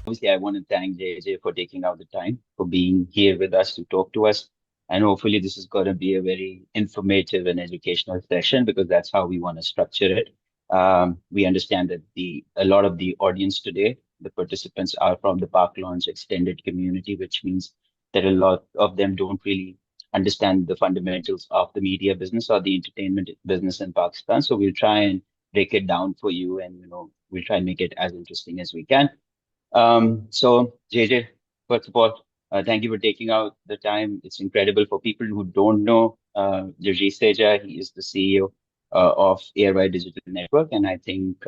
obviously, I want to thank JJ for taking out the time, for being here with us to talk to us. And hopefully, this is going to be a very informative and educational session because that's how we want to structure it. We understand that a lot of the audience today, the participants are from the Paklaunch extended community, which means that a lot of them don't really understand the fundamentals of the media business or the entertainment business in Pakistan. So we'll try and break it down for you, and we'll try and make it as interesting as we can. So JJ, first of all, thank you for taking out the time. It's incredible for people who don't know Jerjees Seja. He is the CEO of ARY Digital Network, and I think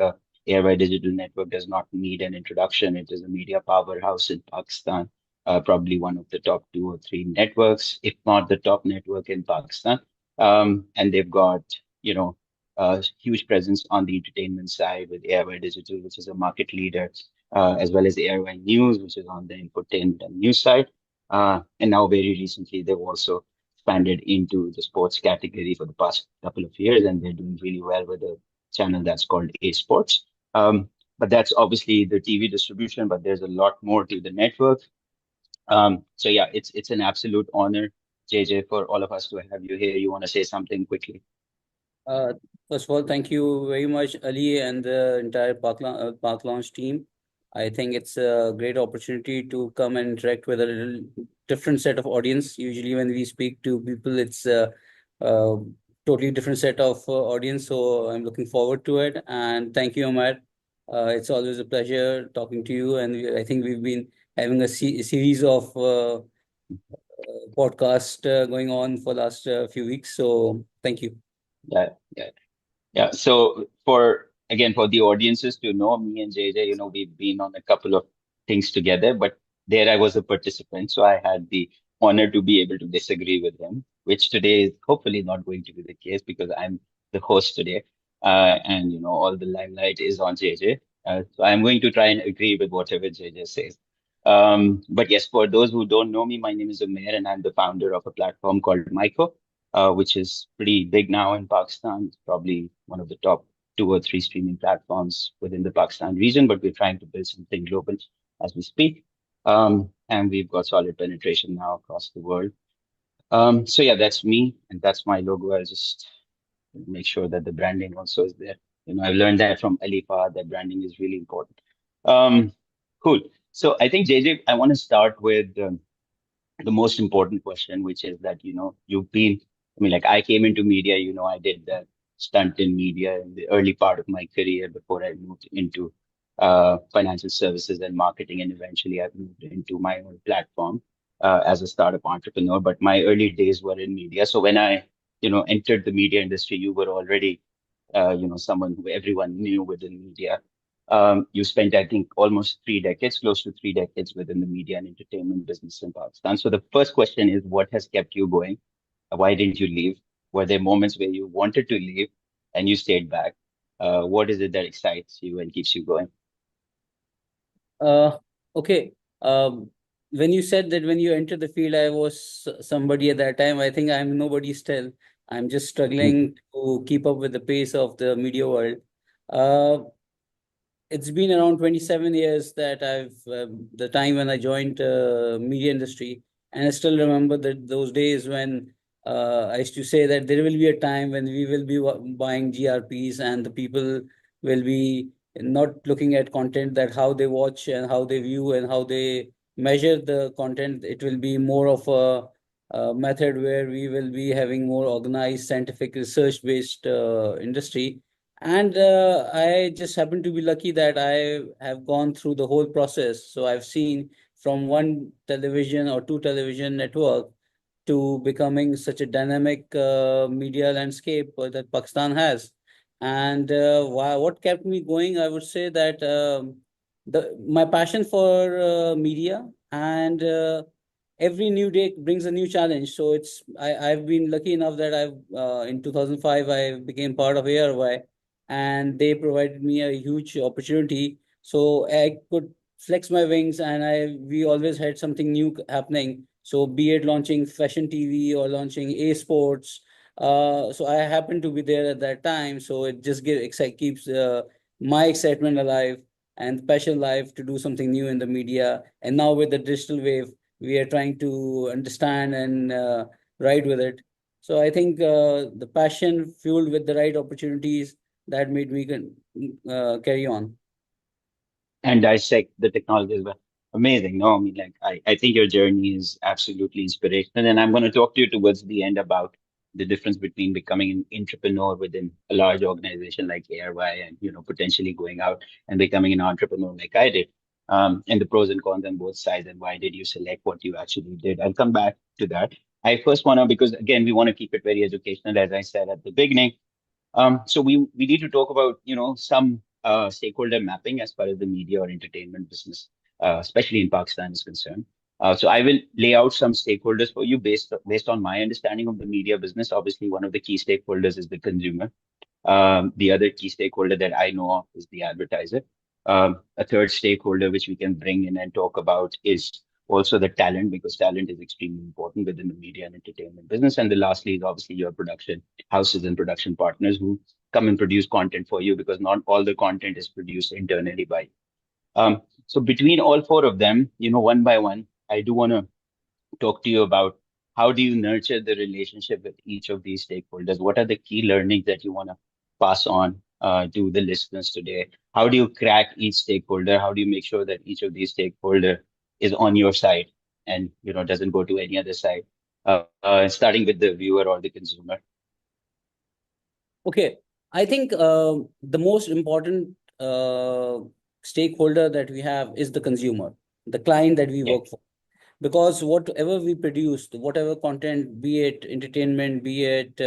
ARY Digital Network does not need an introduction. It is a media powerhouse in Pakistan, probably one of the top two or three networks, if not the top network in Pakistan. And they've got, you know, a huge presence on the entertainment side with ARY Digital, which is a market leader, as well as ARY News, which is on the infotainment and news side. And now, very recently, they've also expanded into the sports category for the past couple of years, and they're doing really well with a channel that's called A Sports. But that's obviously the TV distribution, but there's a lot more to the network. So yeah, it's an absolute honor, JJ, for all of us to have you here. You want to say something quickly? Uh, First of all, thank you very much, Ali, and the entire Paklaunch team. I think it's a great opportunity to come and interact with a little different set of audience. Usually, when we speak to people, it's a totally different set of audience. So I'm looking forward to it. And thank you, Omar. It's always a pleasure talking to you. And I think we've been having a series of podcast going on for last few weeks. So thank you. Yeah, yeah. Yeah. So for the audiences to know me and JJ, we've been on a couple of things together, but there I was a participant. So I had the honor to be able to disagree with him, which today is hopefully not going to be the case because I'm the host today. And all the limelight is on JJ. So I'm going to try and agree with whatever JJ says. But yes, for those who don't know me, my name is Umair and I'm the founder of a platform called Myco, which is pretty big now in Pakistan. It's probably one of the top two or three streaming platforms within the Pakistan region, but we're trying to build something global as we speak. And we've got solid penetration now across the world. So yeah, that's me and that's my logo. I'll just make sure that the branding also is there. I've learned that from Alifa that branding is really important. Um, cool. So I think JJ, I want to start with the most important question, which is that, I mean, like I came into media, I did that stunt in media in the early part of my career before I moved into financial services and marketing. And eventually I moved into my own platform as a startup entrepreneur. But my early days were in media. So when I, entered the media industry, you were already, someone who everyone knew within media. You spent, I think, almost 3 decades, close to 3 decades within the media and entertainment business in Pakistan. So the first question is, what has kept you going? Why didn't you leave? Were there moments where you wanted to leave and you stayed back? What is it that excites you and keeps you going? Uh, okay. When you said that when you entered the field, I was somebody at that time, I think I'm nobody still. I'm just struggling to keep up with the pace of the media world. Uh, it's been around 27 years that the time when I joined media industry, and I still remember that those days when I used to say that there will be a time when we will be buying GRPs and the people will be not looking at content, that how they watch and how they view and how they measure the content. It will be more of a method where we will be having more organized scientific research based industry. And I just happen to be lucky that I have gone through the whole process. So I've seen from one television or two television network to becoming such a dynamic media landscape that Pakistan has. And what kept me going, I would say that my passion for media, and every new day brings a new challenge. So I've been lucky enough that I've in 2005 I became part of ARY, and they provided me a huge opportunity. So I could flex my wings, and we always had something new happening. So be it launching fashion TV or launching A Sports. So I happened to be there at that time. So it just keeps my excitement alive. and passion life to do something new in the media. And now with the digital wave, we are trying to understand and ride with it. So I think the passion fueled with the right opportunities that made me carry on. And dissect the technology as well. Amazing. No, I mean, like, I think your journey is absolutely inspirational. And I'm going to talk to you towards the end about the difference between becoming an entrepreneur within a large organization like ARY and, potentially going out and becoming an entrepreneur like I did. And the pros and cons on both sides, and why did you select what you actually did? I'll come back to that. I first want to, because again, we want to keep it very educational, as I said at the beginning. So we need to talk about some stakeholder mapping as far as the media or entertainment business, especially in Pakistan, is concerned. So I will lay out some stakeholders for you based on my understanding of the media business. Obviously, one of the key stakeholders is the consumer. The other key stakeholder that I know of is the advertiser. A third stakeholder which we can bring in and talk about is also the talent, because talent is extremely important within the media and entertainment business. And the lastly is obviously your production houses and production partners who come and produce content for you, because not all the content is produced internally by you. So between all four of them, one by one, I do want to talk to you about how do you nurture the relationship with each of these stakeholders? What are the key learnings that you want to pass on to the listeners today? How do you crack each stakeholder? How do you make sure that each of these stakeholder is on your side and doesn't go to any other side? Starting with the viewer or the consumer. Okay, I think the most important stakeholder that we have is the consumer, the client that we Yeah, work for. Because whatever we produce, whatever content, be it entertainment, be it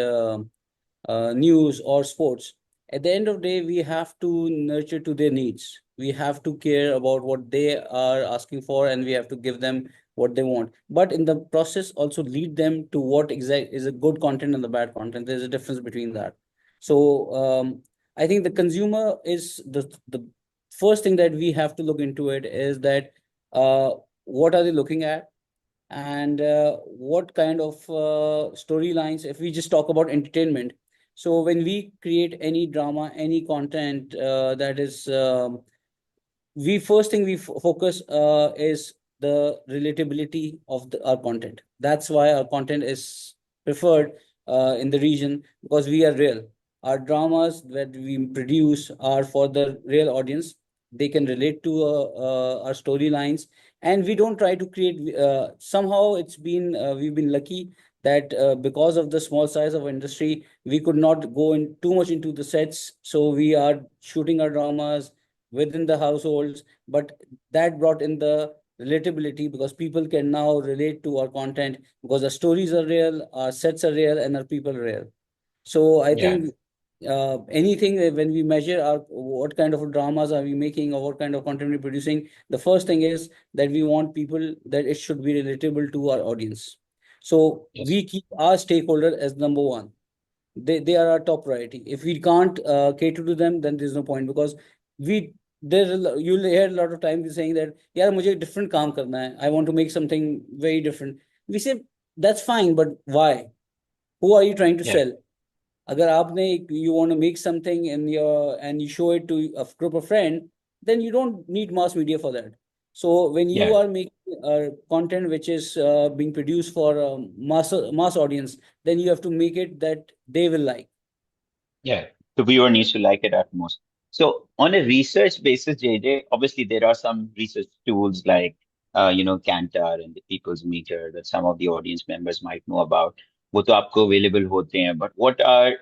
news or sports, at the end of the day, we have to nurture to their needs. We have to care about what they are asking for, and we have to give them what they want. But in the process, also lead them to what exact is a good content and the bad content. There's a difference between that. So I think the consumer is the first thing that we have to look into it is that what are they looking at, and what kind of storylines. If we just talk about entertainment, so when we create any drama, any content that is we first thing we focus is the relatability of our content. That's why our content is preferred in the region, because we are real. Our dramas that we produce are for the real audience. They can relate to our storylines, and we don't try to create. Somehow, we've been lucky that because of the small size of industry, we could not go in too much into the sets. So we are shooting our dramas within the households, but that brought in the relatability, because people can now relate to our content because the stories are real, our sets are real, and our people are real. So I yeah, think anything when we measure our what kind of dramas are we making or what kind of content we're producing, the first thing is that we want people that it should be relatable to our audience. So yes, we keep our stakeholder as number one. They are our top priority. If we can't cater to them, then there's no point, because we you'll hear a lot of times saying that yeah, मुझे different काम करना है. I want to make something very different. We say that's fine, but why? Who are you trying to yeah, sell? अगर आपने you want to make something and you show it to a group of friends, then you don't need mass media for that. So when you yeah. are making content which is being produced for a mass audience, then you have to make it that they will like. Yeah, the viewer needs to like it at most. So on a research basis, JJ, obviously there are some research tools like Kantar and the People's Meter that some of the audience members might know about. वो तो आपको available होते हैं, but what are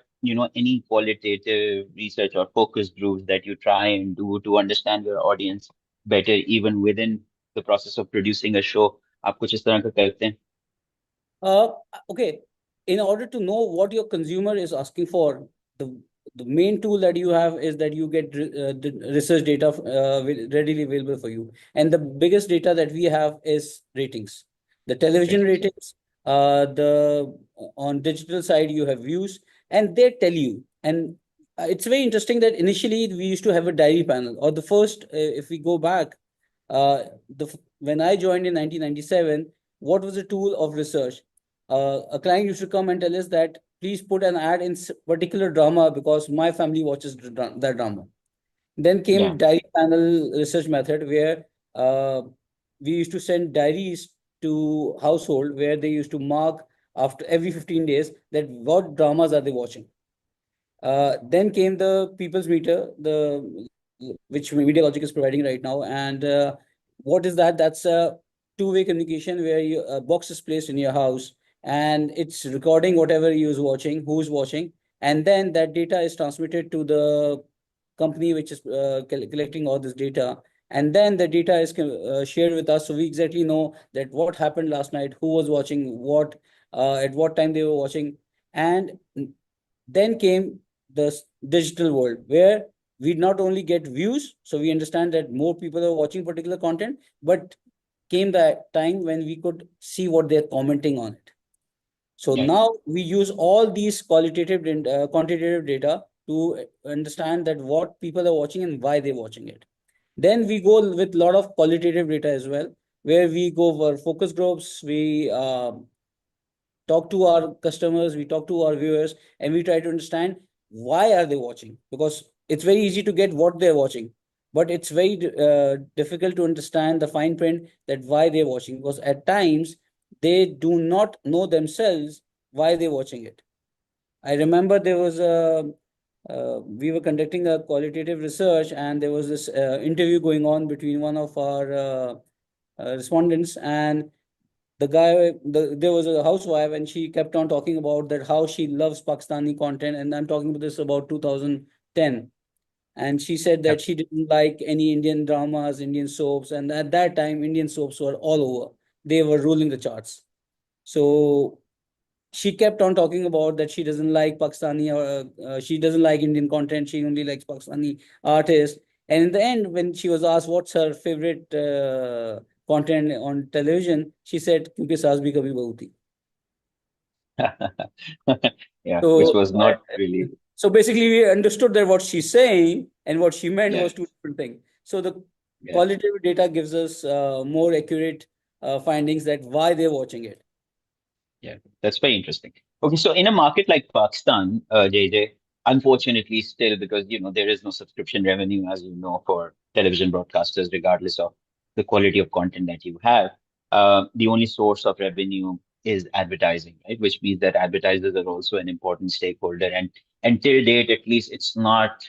any qualitative research or focus groups that you try and do to understand your audience better, even within the process of producing a show? आप कुछ इस तरह का करते हैं? Uh, okay. In order to know what your consumer is asking for, the the main tool that you have is that you get the research data readily available for you. And the biggest data that we have is ratings. The television Ratings, yeah. ratings, the on digital side you have views, and they tell you. And it's very interesting that initially we used to have a diary panel, or the first, if we go back, when I joined in 1997, what was the tool of research? A client used to come and tell us that please put an ad in particular drama because my family watches that drama. Then came Yeah. diary panel research method, where uh, we used to send diaries to household, where they used to mark after every 15 days that what dramas are they watching. Then came the people's meter, the which Media Logic is providing right now. And what is that? That's a two-way communication where a box is placed in your house and it's recording whatever you is watching, who's watching, and then that data is transmitted to the company which is collecting all this data. And then the data is shared with us, so we exactly know that what happened last night, who was watching what, at what time they were watching. And then came the digital world, where we not only get views, so we understand that more people are watching particular content, but came the time when we could see what they're commenting on it. So Yeah. now we use all these qualitative and quantitative data to understand that what people are watching and why they're watching it. Then we go with a lot of qualitative data as well, where we go for focus groups, we talk to our customers, we talk to our viewers, and we try to understand why are they watching. Because it's very easy to get what they're watching, but it's very difficult to understand the fine print that why they're watching, because at times they do not know themselves why they're watching it. I remember there was a we were conducting a qualitative research, and there was this interview going on between one of our respondents and there was a housewife, and she kept on talking about that how she loves Pakistani content. And I'm talking about this about 2010. And she said Yeah. that she didn't like any Indian dramas, Indian soaps. And at that time, Indian soaps were all over. They were ruling the charts. So she kept on talking about that she doesn't like Pakistani, or she doesn't like Indian content. She only likes Pakistani artists. And in the end, when she was asked what's her favorite content on television, she said, "Kyunki saas bhi kabhi bahu thi." Yeah, which So, was not really. so basically, we understood that what she's saying and what she meant Yeah. was two different things. So the Yeah. qualitative data gives us more accurate findings that why they're watching it. Yeah, that's very interesting. Okay, so in a market like Pakistan, JJ, unfortunately, still because there is no subscription revenue, as you know, for television broadcasters, regardless of the quality of content that you have. The only source of revenue is advertising, right? Which means that advertisers are also an important stakeholder, and until date, at least, it's not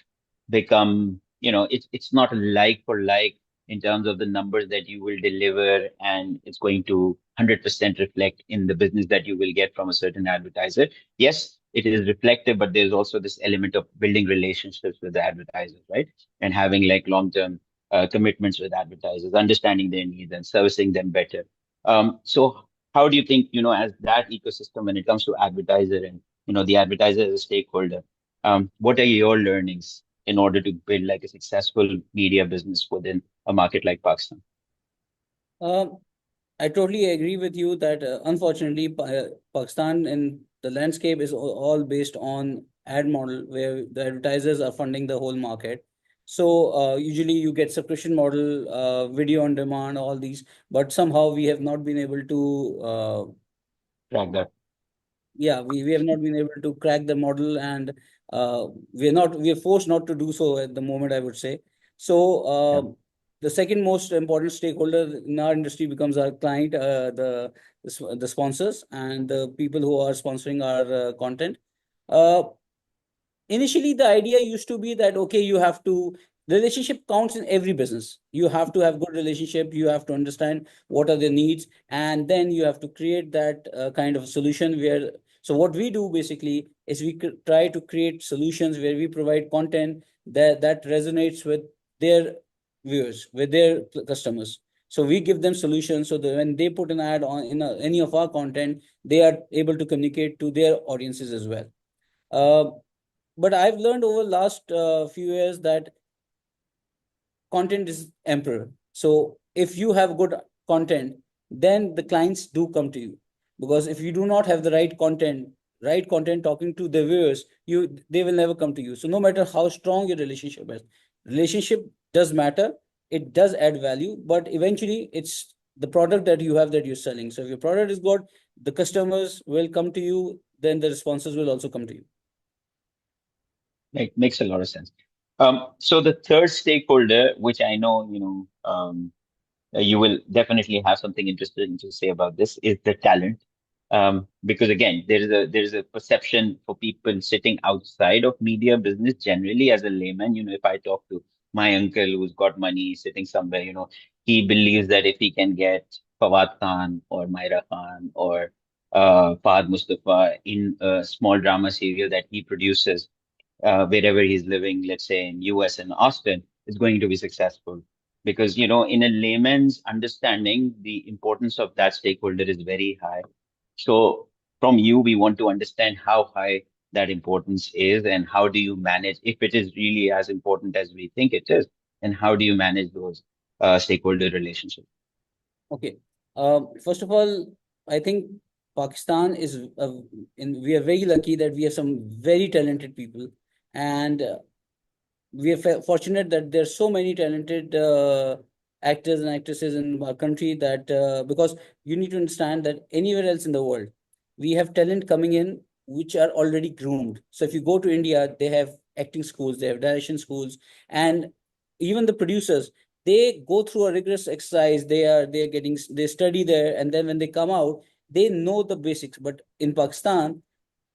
become, it's not like for like in terms of the numbers that you will deliver, and it's going to 100% reflect in the business that you will get from a certain advertiser. Yes, it is reflective, but there's also this element of building relationships with the advertisers, right? And having like long-term commitments with advertisers, understanding their needs and servicing them better. So how do you think, as that ecosystem, when it comes to advertiser and, the advertiser as a stakeholder, what are your learnings in order to build like a successful media business within a market like Pakistan? Um, I totally agree with you that unfortunately, Pakistan and the landscape is all based on ad model, where the advertisers are funding the whole market. So usually you get subscription model, video on demand, all these, but somehow we have not been able to Track that. yeah, we have not been able to crack the model. And we are forced not to do so at the moment, I would say. So Yeah. the second most important stakeholder in our industry becomes our client, the sponsors and the people who are sponsoring our content. uh, Initially the idea used to be that okay, you have to, relationship counts in every business. You have to have good relationship, you have to understand what are their needs, and then you have to create that kind of solution where, so what we do basically is we try to create solutions where we provide content that resonates with their viewers, with their customers. So we give them solutions so that when they put an ad on in any of our content, they are able to communicate to their audiences as well. uh, but I've learned over last few years that content is emperor. So if you have good content, then the clients do come to you. Because if you do not have the right content talking to the viewers, they will never come to you. So no matter how strong your relationship is, relationship does matter. It does add value, but eventually it's the product that you have that you're selling. So if your product is good, the customers will come to you, then the responses will also come to you. Makes a lot of sense. So the third stakeholder, which I know, you will definitely have something interesting to say about this, is the talent. Because again, there is a perception for people sitting outside of media business generally as a layman. If I talk to my uncle who's got money sitting somewhere, he believes that if he can get Fawad Khan or Myra Khan or Fahad Mustafa in a small drama serial that he produces wherever he's living, let's say in US and Austin, is going to be successful. Because, in a layman's understanding, the importance of that stakeholder is very high. So from you, we want to understand how high that importance is and how do you manage, if it is really as important as we think it is, and how do you manage those stakeholder relationships? Okay. First of all, I think Pakistan is, we are very lucky that we have some very talented people, and we are fortunate that there are so many talented actors and actresses in our country that because you need to understand that anywhere else in the world, we have talent coming in which are already groomed. So if you go to India, they have acting schools, they have direction schools, and even the producers, they go through a rigorous exercise. They study there, and then when they come out, they know the basics. But in Pakistan,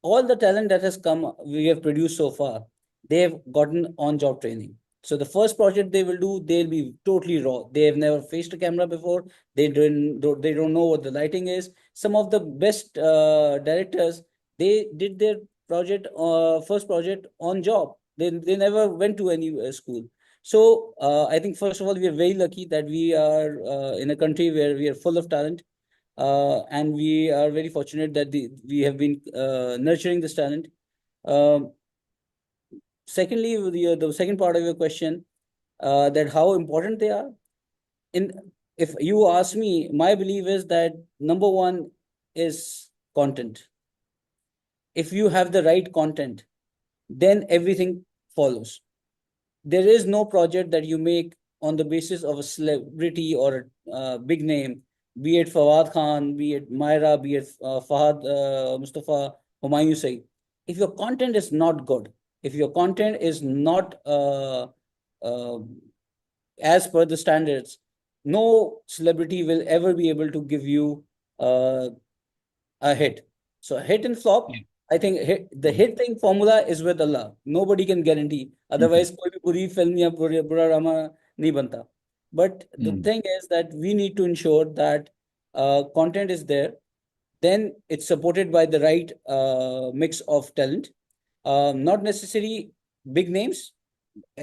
all the talent that has come, we have produced so far, they have gotten on job training. So the first project they will do, they'll be totally raw. They have never faced a camera before. They don't know what the lighting is. Some of the best directors, they did their first project on job. They never went to any school. So I think first of all, we are very lucky that we are in a country where we are full of talent, and we are very fortunate that we have been nurturing this talent. Um, Secondly, the second part of your question, that how important they are. In If you ask me, my belief is that number one is content. If you have the right content, then everything follows. There is no project that you make on the basis of a celebrity or a big name, be it Fawad Khan, be it Myra, be it Fahad Mustafa, Humayun Saeed. If your content is not good, if your content is not uh, as per the standards, no celebrity will ever be able to give you uh, a hit. So hit and flop, Yeah. I think the hit thing formula is with Allah. Nobody can guarantee. Mhm. Otherwise, कोई भी बुरी film या बुरा drama नहीं बनता. But the Mhm. thing is that we need to ensure that content is there. Then it's supported by the right mix of talent. Not necessarily big names.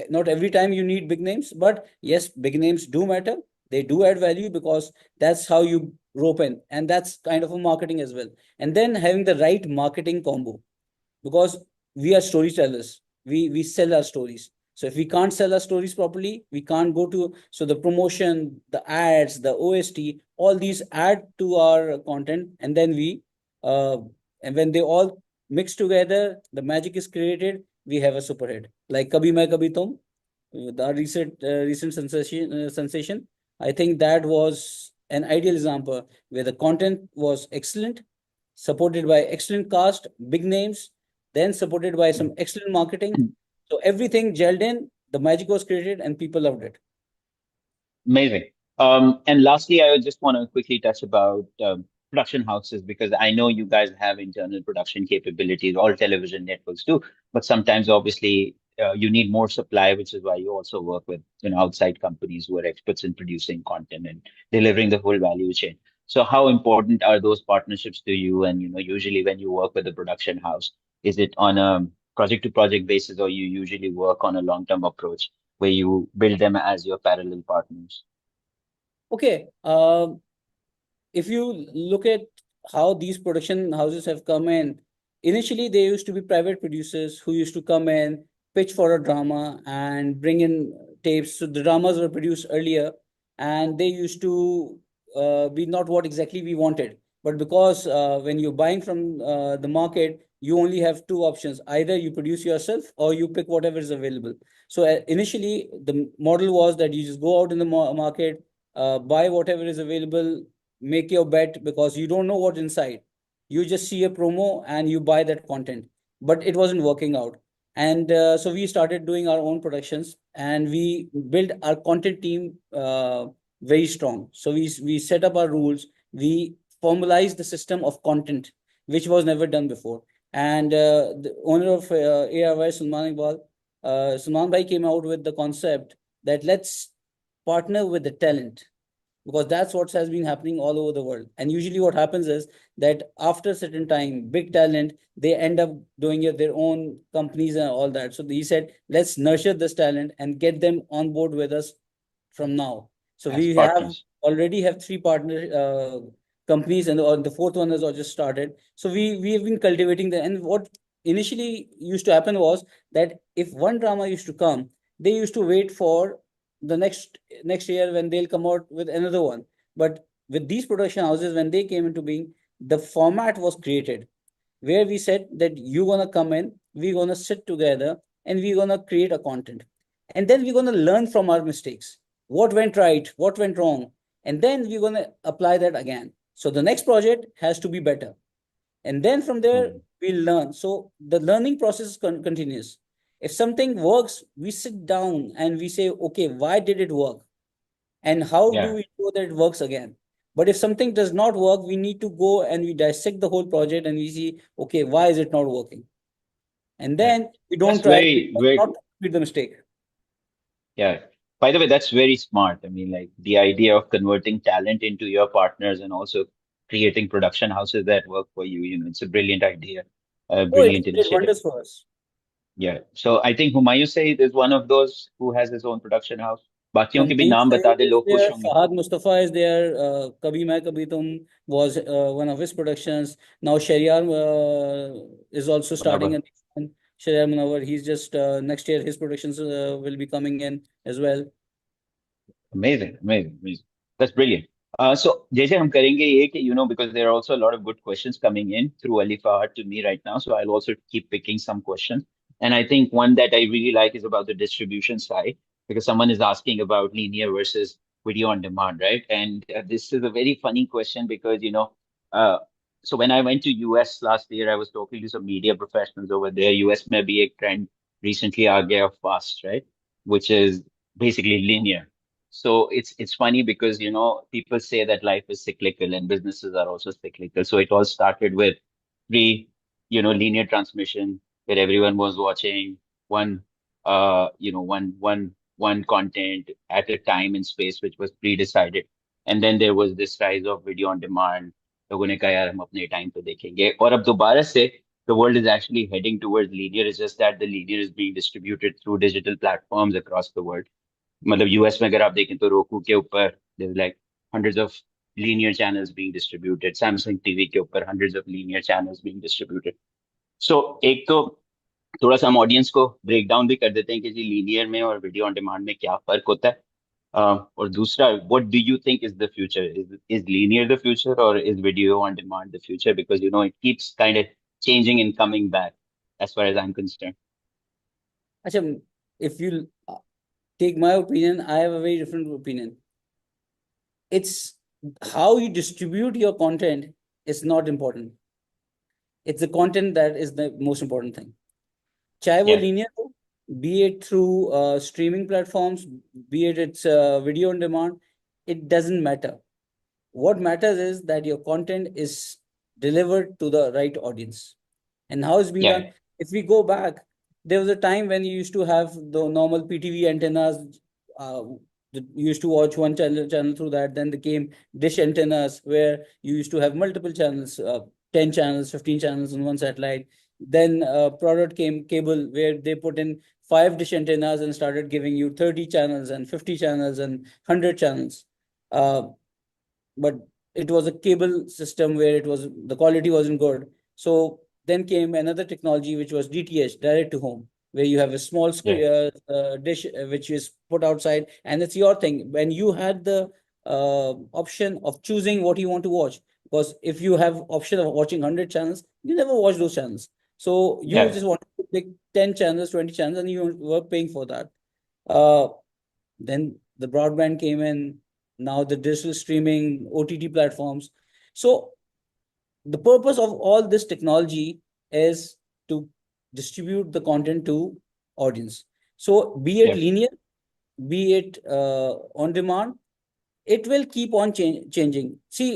Not every time you need big names, but yes, big names do matter. They do add value because that's how you rope in, and that's kind of a marketing as well. And then having the right marketing combo, because we are storytellers. We sell our stories. So if we can't sell our stories properly, we can't go to, so the promotion, the ads, the OST, all these add to our content, and then we uh, and when they all mix together, the magic is created. We have a super hit like Kabhi Main Kabhi Tum, the recent sensation. I think that was an ideal example where the content was excellent, supported by excellent cast, big names, then supported by some excellent marketing. So everything gelled in, the magic was created, and people loved it. Amazing. And lastly, I just want to quickly touch about production houses because I know you guys have internal production capabilities, all television networks do, but sometimes obviously you need more supply, which is why you also work with outside companies who are experts in producing content and delivering the whole value chain. So how important are those partnerships to you? And usually when you work with a production house, is it on a project to project basis, or you usually work on a long term approach where you build them as your parallel partners? Okay. If you look at how these production houses have come in, initially they used to be private producers who used to come in, pitch for a drama, and bring in tapes. So the dramas were produced earlier, and they used to be not what exactly we wanted. But because when you're buying from the market, you only have two options: either you produce yourself or you pick whatever is available. So initially, the model was that you just go out in the market, buy whatever is available, make your bet because you don't know what's inside. You just see a promo and you buy that content. But it wasn't working out. And so we started doing our own productions, and we built our content team very strong. So we set up our rules. We formalized the system of content, which was never done before. And the owner of ARY, Sulman Bhai came out with the concept that let's partner with the talent, because that's what has been happening all over the world. And usually what happens is that after a certain time, big talent, they end up doing their own companies and all that. So he said, let's nurture this talent and get them on board with us from now. So as we have partners. already have three partner companies, and the fourth one has just started. So we have been cultivating them. And what initially used to happen was that if one drama used to come, they used to wait for the next year when they'll come out with another one. But with these production houses, when they came into being, the format was created where we said that you're gonna come in, we're gonna sit together, and we're gonna create a content. And then we're gonna learn from our mistakes. What went right, what went wrong, and then we're gonna apply that again. So the next project has to be better. And then from there, Mhm. we'll learn. So the learning process is continuous. If something works, we sit down and we say, okay, why did it work? And how do Yeah, we know that it works again? But if something does not work, we need to go and we dissect the whole project and we see, okay, why is it not working? And yeah. then we That's don't try very, very, not to repeat the mistake. yeah. By the way, that's very smart. I mean, like the idea of converting talent into your partners and also creating production houses that work for you, it's a brilliant idea, a Oh, it brilliant did initiative. wonders for us. Yeah. So I think Humayun Saeed is one of those who has his own production house. बाकियों के भी Humayun नाम बता Saeed they is लोग खुश there, होंगे. Fahad Mustafa is there, Kabhi Main Kabhi Tum was one of his productions. Now Sharyar is also starting Munawwar. a new one. Sharyar Munawar, he's just next year his productions will be coming in as well. Amazing, amazing, amazing. That's brilliant. So, JJ, हम करेंगे ये कि, because there are also a lot of good questions coming in through Ali Fahad to me right now. So I'll also keep picking some questions. And I think one that I really like is about the distribution side, because someone is asking about linear versus video on demand, right? And this is a very funny question because, uh, so when I went to US last year, I was talking to some media professionals over there. US में भी एक trend recently आ गया of fast, right? Which is basically linear. So it's funny because people say that life is cyclical and businesses are also cyclical. So it all started with pre linear transmission where everyone was watching one one content at a time and space which was pre-decided. And then there was this rise of video on demand. लोगों ने कहा यार हम अपने time पे देखेंगे और अब दोबारा से the world is actually heading towards linear. It's just that the linear is being distributed through digital platforms across the world. मतलब यूएस में अगर आप देखें तो roku के ऊपर there's like hundreds of linear channels being distributed. Samsung TV के ऊपर hundreds of linear channels being distributed. So एक तो थोड़ा सा हम ऑडियंस को ब्रेक डाउन भी कर देते हैं कि जी लीनियर में और वीडियो ऑन डिमांड में क्या फर्क होता है. और दूसरा, what do you think is the future? Is linear the future or is video on demand the future? Because it keeps kind of changing and coming back as far as I'm concerned. Achha, if you take my opinion, I have a very different opinion. It's how you distribute your content is not important. It's the content that is the most important thing. चाहे वो Yeah, linear हो, be it through streaming platforms, be it it's video on demand, it doesn't matter. What matters is that your content is delivered to the right audience. And how it's been yeah, done? If we go back, there was a time when you used to have the normal PTV antennas. You used to watch one channel through that. Then there came dish antennas where you used to have multiple channels, 10 channels, 15 channels on one satellite. Then product came cable where they put in five dish antennas and started giving you 30 channels and 50 channels and 100 channels. Uh, but it was a cable system where it was the quality wasn't good. So then came another technology which was DTH, direct to home, where you have a small yeah, screen dish which is put outside, and it's your thing. When you had the option of choosing what you want to watch, because if you have option of watching 100 channels, you never watch those channels. So you yeah, just want to pick 10 channels, 20 channels, and you were paying for that. Uh, then the broadband came in, now the digital streaming, OTT platforms. So the purpose of all this technology is to distribute the content to audience. So be it Yeah. linear, be it on demand, it will keep on changing. See,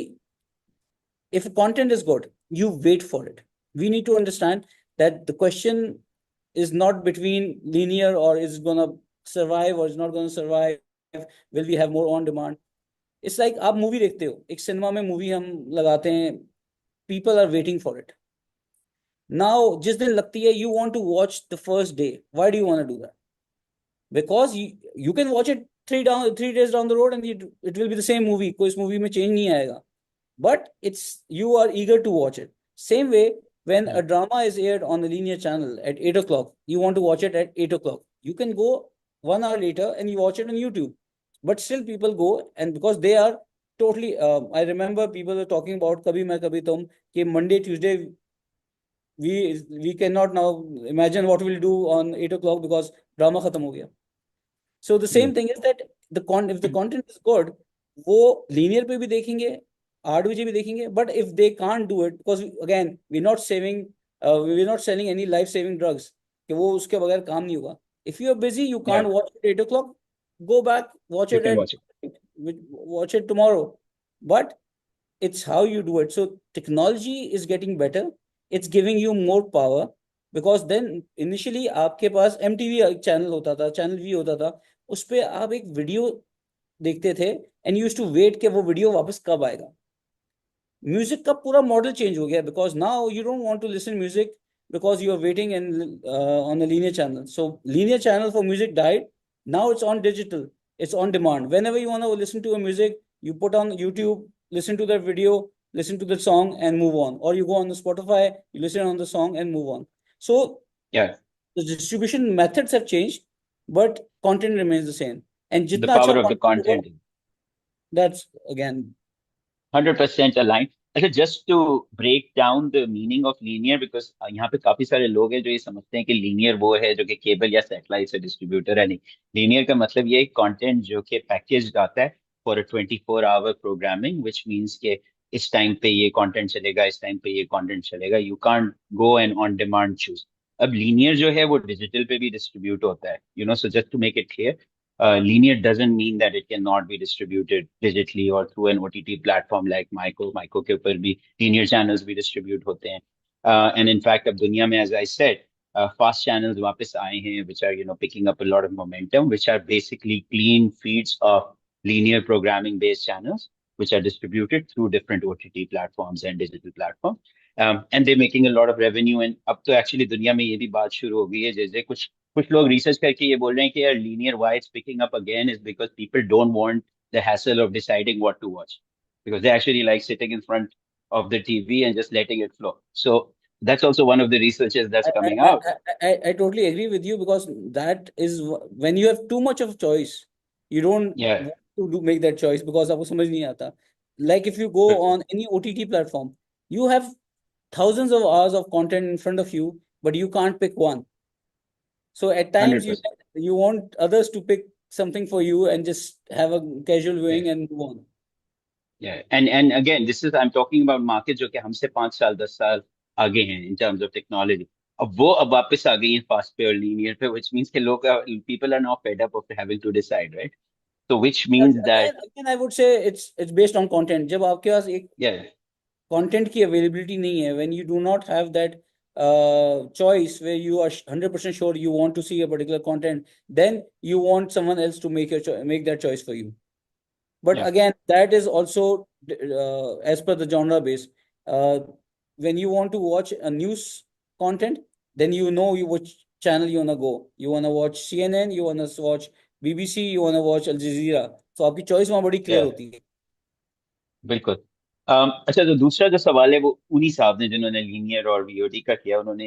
if content is good, you wait for it. We need to understand that the question is not between linear or is going to survive or is not going to survive. Will we have more on demand? It's like आप movie देखते हो, एक cinema में movie हम लगाते हैं, people are waiting for it. Now, जिस दिन लगती है, you want to watch the first day. Why do you want to do that? Because you can watch it 3 days down the road and it will be the same movie. कोई इस movie में change नहीं आएगा. But you are eager to watch it. Same way, when Yeah. a drama is aired on a linear channel at 8 o'clock, you want to watch it at 8 o'clock. You can go 1 hour later and you watch it on YouTube. But still, people go, and because they are totally. I remember people were talking about Kabhi Main Kabhi Tum. कि Monday, Tuesday, we cannot now imagine what we'll do on 8 o'clock because drama khatam ho gaya. So the Mm. same thing is that if the content is good, वो linear पे भी देखेंगे, 8 बजे भी देखेंगे. But if they can't do it, because again we're not selling any life saving drugs कि वो उसके बगैर काम नहीं होगा. If you are busy, you can't Yeah. watch it at 8 o'clock. Go back, You can watch it. watch it tomorrow. But it's how you do it. So technology is getting better. It's giving you more power because then initially आपके पास MTV channel होता था, channel we होता था, उस पे आप एक video देखते थे एंड यूज्ड टू वेट कि वो वीडियो वापस कब आएगा. म्यूजिक का पूरा मॉडल चेंज हो गया because now you don't want to listen music because you are waiting and on a linear channel. So linear channel for music died. Now it's on digital. It's on demand. Whenever you want to listen to a music, you put on YouTube, listen to that video, listen to the song and move on. Or you go on the Spotify, you listen on the song and move on. So Yeah. the distribution methods have changed, but content remains the same. And The jitna power acha of the content hoga, content. that's again. 100% aligned. अच्छा, just to break down the meaning of linear, because यहाँ पे काफी सारे लोग हैं जो ये समझते हैं कि linear वो है जो कि केबल या सैटेलाइट से डिस्ट्रीब्यूटर है. नहीं, linear का मतलब ये कंटेंट जो कि पैकेज आता है for a 24 hour programming, which means के इस टाइम पे ये कंटेंट चलेगा, इस टाइम पे ये कंटेंट चलेगा. You can't go and on demand choose. अब लीनियर जो है वो डिजिटल पे भी डिस्ट्रीब्यूट होता है, so just to make it clear, linear doesn't mean that it cannot be distributed digitally or through an OTT platform like Myco. Myco के ऊपर भी linear channels भी distribute होते हैं. And in fact, अब दुनिया में, as I said, fast channels वापस आए हैं, which are picking up a lot of momentum, which are basically clean feeds of linear programming based channels, which are distributed through different OTT platforms and digital platforms. And they're making a lot of revenue. And अब तो actually दुनिया में ये भी बात शुरू हो गई है, जैसे कुछ कुछ लोग रिसर्च करके ये बोल रहे हैं कि यार linear why it's picking up again is because people don't want the hassle of deciding what to watch, because they actually like sitting in front of the TV and just letting it flow. So that's also one of the researches I, that's I, coming I, out. I totally agree with you because that is when you have too much of choice, you don't Yeah, want to make that choice because आपको समझ नहीं आता. Like if you go बिल्कुल. on any OTT platform, you have thousands of hours of content in front of you, but you can't pick one. So at times 100%. you want others to pick something for you and just have a casual Yeah. viewing and move on. Yeah, and again, this is I'm talking about market जो कि हमसे 5 साल 10 साल आगे हैं in terms of technology. अब वापस आ गई है फास्ट पे और लीनियर पे, which means कि लोग people are now fed up of having to decide, right? So which means that Again, I would say it's based on content. जब आपके पास एक yeah, content की availability नहीं है, when you do not have that choice where you are 100% sure you want to see a particular content, then you want someone else to make that choice for you. But yeah, again, that is also as per the genre base. Uh, when you want to watch a news content, then you know which channel you wanna go. You wanna watch CNN, you wanna watch BBC, you wanna watch Al Jazeera. So आपकी choice वहाँ बड़ी clear yeah. होती है. बिल्कुल. अच्छा, तो दूसरा जो सवाल है वो उन्हीं साहब ने जिन्होंने लीनियर और वीओडी का किया, उन्होंने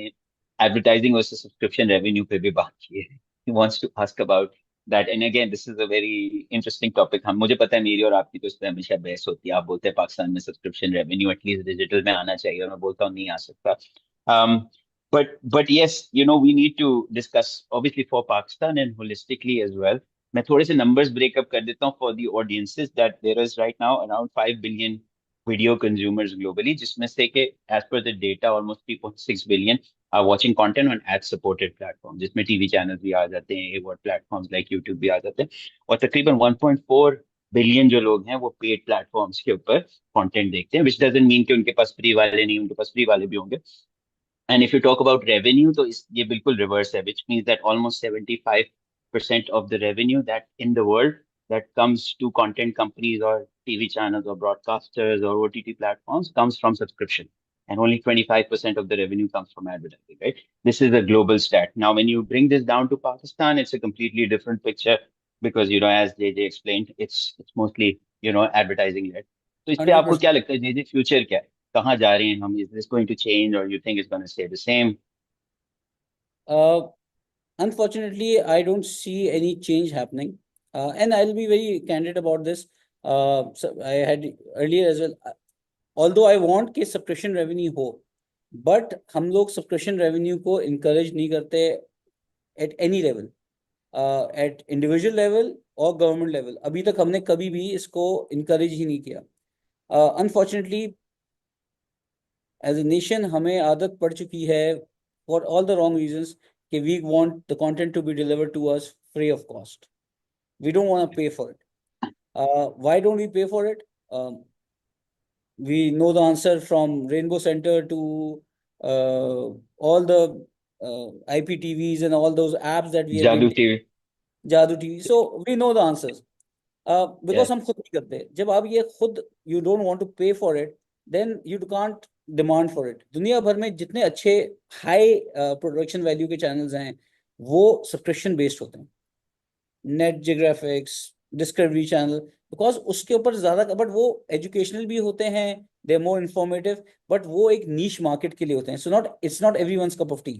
एडवर्टाइजिंग वर्सेस सब्सक्रिप्शन रेवेन्यू पे भी बात की है. He wants to ask about that. And again, this is a very interesting topic. हम मुझे पता है मेरी और आपकी तो इस पे हमेशा बहस होती है. आप बोलते हैं पाकिस्तान में सब्सक्रिप्शन रेवेन्यू एटलीस्ट डिजिटल में आना चाहिए, और मैं बोलता हूँ नहीं आ सकता. But yes, we need to discuss obviously for Pakistan and holistically as well. मैं थोड़े से numbers break up कर देता हूँ for the audiences that there is right now around 5 billion video consumers globally, जिसमें से कि as per the data almost 3.6 billion are watching content on ad supported platform, जिसमें टीवी चैनल्स भी आ जाते हैं, AWOD प्लेटफॉर्म्स लाइक यूट्यूब भी आ जाते हैं, और तकरीबन 1.4 बिलियन जो लोग हैं वो पेड प्लेटफॉर्म्स के ऊपर कंटेंट देखते हैं, विच डजंट मीन कि उनके पास फ्री वाले नहीं, उनके पास फ्री वाले भी होंगे. And if you talk about revenue, तो ये बिल्कुल reverse है, which means that almost 75% of the revenue that in the world that comes to content companies or TV channels or broadcasters or OTT platforms comes from subscription. And only 25% of the revenue comes from advertising, right? This is a global stat. Now, when you bring this down to Pakistan, it's a completely different picture because, as JJ explained, it's mostly, advertising led. तो इस पे आपको 100%. क्या लगता है JJ, future क्या है, कहाँ जा रहे हैं हम? Is this going to change or you think it's going to stay the same? Uh, Unfortunately, I don't see any change happening. And I'll be very candid about this. So I had earlier as well. Although I want कि subscription revenue हो, but हम लोग subscription revenue को encourage नहीं करते at any level, at individual level और government level. अभी तक हमने कभी भी इसको encourage ही नहीं किया. Unfortunately, as a nation हमें आदत पड़ चुकी है for all the wrong reasons कि we want the content to be delivered to us free of cost. We don't want to pay for it. Why don't we pay for it? We know the answer from Rainbow Center to all the IPTVs and all those apps that we have been जादू TV. Jadoo TV. So we know the answers. Yeah. Because हम खुद नहीं करते. जब आप ये खुद you don't want to pay for it, then you can't demand for it. दुनिया भर में जितने अच्छे high production value के channels हैं, वो subscription based होते हैं. Nat Geographics, Discovery channel, because उसके ऊपर ज्यादा, बट वो एजुकेशनल भी होते हैं, they are more informative, but वो एक नीश मार्केट के लिए होते हैं. So not, it's not everyone's cup of tea.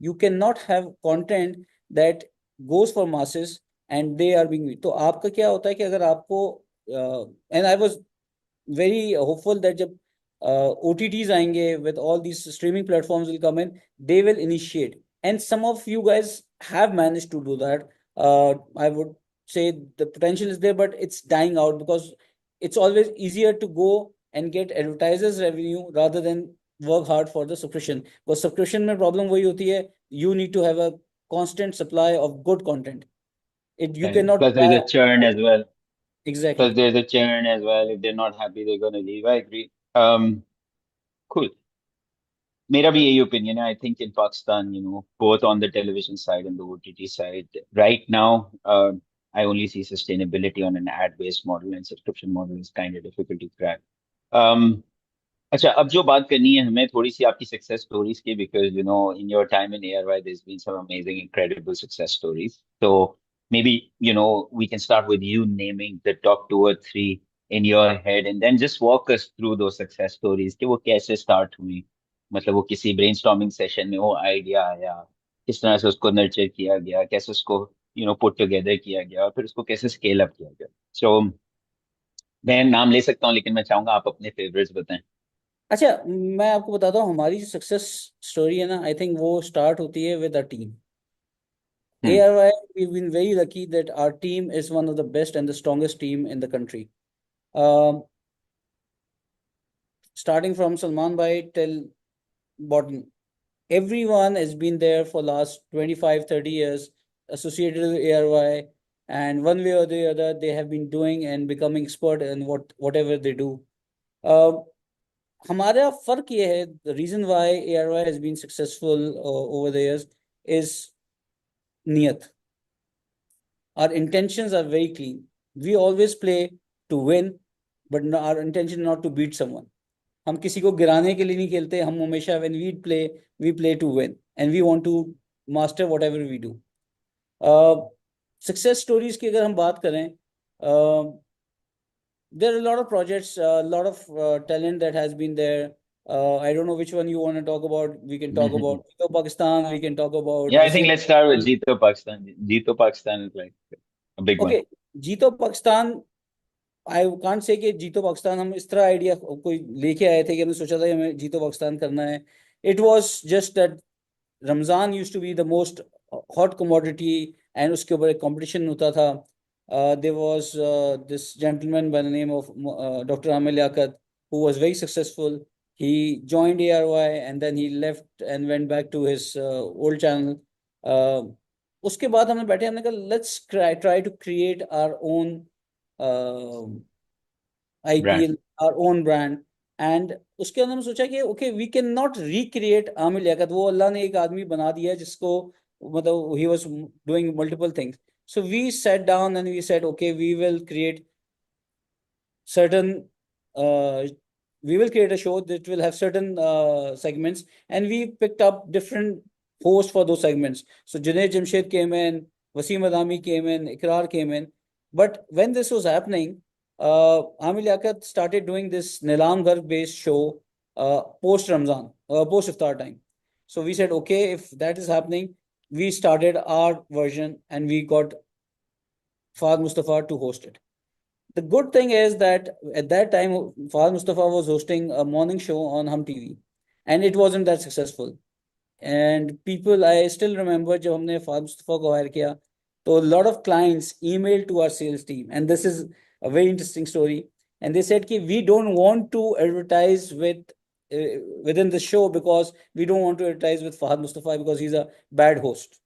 You can not have content that goes for masses and they are being. तो आपका क्या होता है कि अगर आपको, and I was very hopeful that जब OTTs आएंगे with all these streaming platforms will come in, they will initiate, and some of you guys have managed to do that. I would say the potential is there, but it's dying out because it's always easier to go and get advertisers revenue rather than work hard for the subscription. Because subscription में problem वही होती है, you need to have a constant supply of good content. You Right. cannot Plus there's a churn as well. Plus exactly. there's a churn as well. If they're not happy, they're going to leave. I agree. Cool. मेरा भी यही opinion है. I think in Pakistan, both on the television side and the OTT side, right now, I only see sustainability on an ad-based model, and subscription model is kind of difficult to crack. Um, अच्छा, अब जो बात करनी है हमें थोड़ी सी आपकी success stories की, because in your time in ARY there's been some amazing incredible success stories. So maybe we can start with you naming the top 2 or 3 in your head, and then just walk us through those success stories कि वो कैसे start हुई, मतलब वो किसी brainstorming session में वो idea आया, किस तरह से उसको नर्चर किया गया, कैसे उसको पुट टुगेदर किया गया, और फिर उसको कैसे स्केल अप किया गया. सो मैं नाम ले सकता हूँ, लेकिन मैं चाहूंगा आप अपने फेवरेट्स बताएं. अच्छा, मैं आपको बताता हूँ हमारी जो सक्सेस स्टोरी है ना, आई थिंक वो स्टार्ट होती है with a team. Hmm. ARY, we've been very lucky that our team is one of the best and the strongest team in the country. Um, Starting from Salman Bhai till bottom, everyone has been there for last 25, 30 years associated with ARY, and one way or the other, they have been doing and becoming expert in whatever they do. Uh, हमारा फर्क ये है, the reason why ARY has been successful over the years is niyat. Our intentions are very clean. We always play to win, but our intention not to beat someone. हम किसी को गिराने के लिए नहीं खेलते. हम हमेशा when we play to win, and we want to master whatever we do. Success stories की अगर हम बात करें, there are a lot of projects, a lot of talent that has been there. I don't know which one you want to talk about. We can talk about Jeeto Pakistan. We can talk about Yeah, I think Naseem. let's start with Jeeto Pakistan. Jeeto Pakistan is like a big one. Okay, Jeeto Pakistan. I can't say कि जीतो पाकिस्तान हम इस तरह idea कोई लेके आए थे कि हमने सोचा था कि हमें जीतो पाकिस्तान करना है. It was just that Ramzan used to be the most hot commodity, and उसके ऊपर एक competition होता था. There was this gentleman by the name of Dr. Amir Liaquat. who was very successful. He joined ARY and then he left and went back to his old channel. Uh, उसके बाद हमने बैठे हमने कहा let's try to create our own brand. IPL, our own brand. And उसके अंदर हमने सोचा कि okay we can not recreate Aamir Liaquat, वो अल्लाह ने एक आदमी बना दिया है जिसको मतलब he was doing multiple things. So we sat down and we said, okay, certain uh, we will create a show that will have certain segments, and we picked up different hosts for those segments. So Junaid Jamshed came in, Wasim Adami came in, Ikrar came in. But when this was happening, Amir Liaquat started doing this Nilam Garg based show post Ramzan, post Iftar time. So we said, okay, if that is happening, we started our version and we got Fahd Mustafa to host it. The good thing is that at that time, Fahad Mustafa was hosting a morning show on Hum TV, and it wasn't that successful. And people, I still remember, जब हमने Fahad Mustafa को hire किया, so a lot of clients emailed to our sales team, and this is a very interesting story. And they said कि we don't want to advertise within the show because we don't want to advertise with Fahad Mustafa because he's a bad host.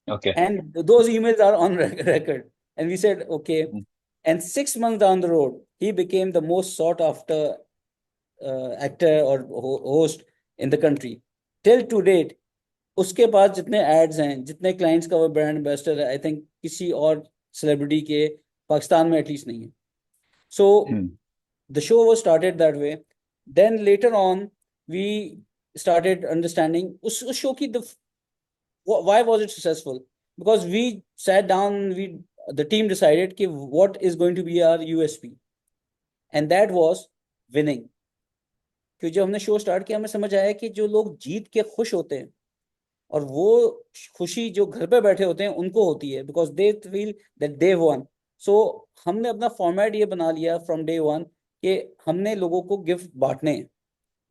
Okay. And those emails are on record. And we said, okay. And 6 months down the road, he became the most sought after actor or host in the country. Till to date, उसके पास जितने ads हैं, जितने clients का वो brand ambassador है, I think किसी और celebrity के पाकिस्तान में एटलीस्ट नहीं है. So the show was started that way. Then later on we started understanding उस शो की why was it successful? Because we sat down, the team decided कि what is going to be our USP, and that was winning. क्योंकि जब हमने show start किया हमें समझ आया कि जो लोग जीत के खुश होते हैं और वो खुशी जो घर पे बैठे होते हैं उनको होती है, because they feel that they won. So हमने अपना फॉर्मेट ये बना लिया फ्रॉम डे वन कि हमने लोगों को गिफ्ट बांटने हैं.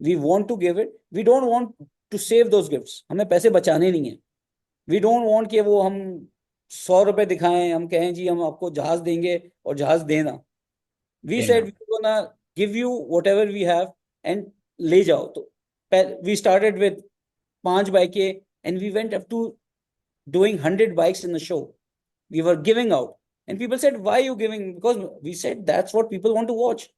We want to give it, we don't want to save those gift, हमें पैसे बचाने नहीं है. वी डोंट वांट कि वो हम 100 रुपए दिखाएं, हम कहें जी हम आपको जहाज देंगे और जहाज देना. We said we gonna give you whatever we have and ले जाओ. तो वी स्टार्टेड विद 5 बाइकें and we went up to doing 100 bikes in the show. We were giving out and people said, why are you giving? Because we said that's what people want to watch.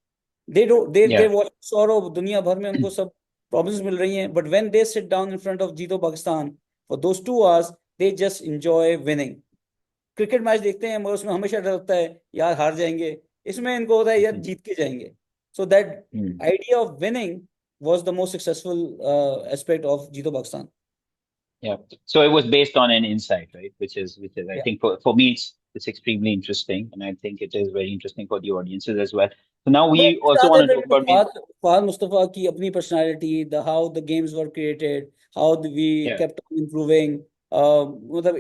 They don't they watch sorrow, दुनिया भर में उनको सब problems मिल रही हैं, but when they sit down in front of Jeeto Pakistan for those 2 hours, they just enjoy winning. Cricket match देखते हैं मगर उसमें हमेशा डर लगता है यार हार जाएंगे, इसमें इनको होता है यार जीत के जाएंगे. So that idea of winning was the most successful aspect of Jeeto Pakistan. Yeah. So it was based on an insight, right? Which is I think for me it's extremely interesting, and I think it is very interesting for the audiences as well. So now we also want to talk about Fahad Mustafa की अपनी personality, how the games were created, how we kept on improving. मतलब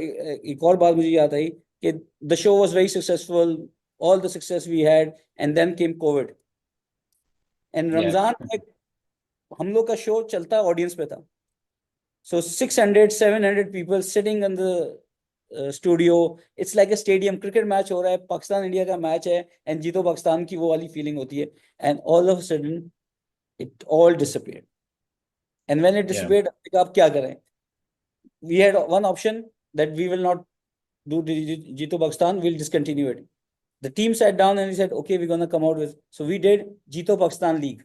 एक और बात मुझे याद आई कि the show was very successful, all the success we had, and then came COVID. And Ramzan में हम लोग का शो चलता ऑडियंस पे था. So 600, 700 people sitting in the studio. It's like a stadium. Cricket match हो रहा है, पाकिस्तान इंडिया का मैच है, and जीतो पाकिस्तान की वो वाली feeling होती है. And all of a sudden, it all disappeared. And when it disappeared, आप क्या करें? We had one option that we will not do जीतो Pakistan. We'll discontinue it. The team sat down and we said, okay, we're gonna come out with. So we did Jeeto Pakistan League.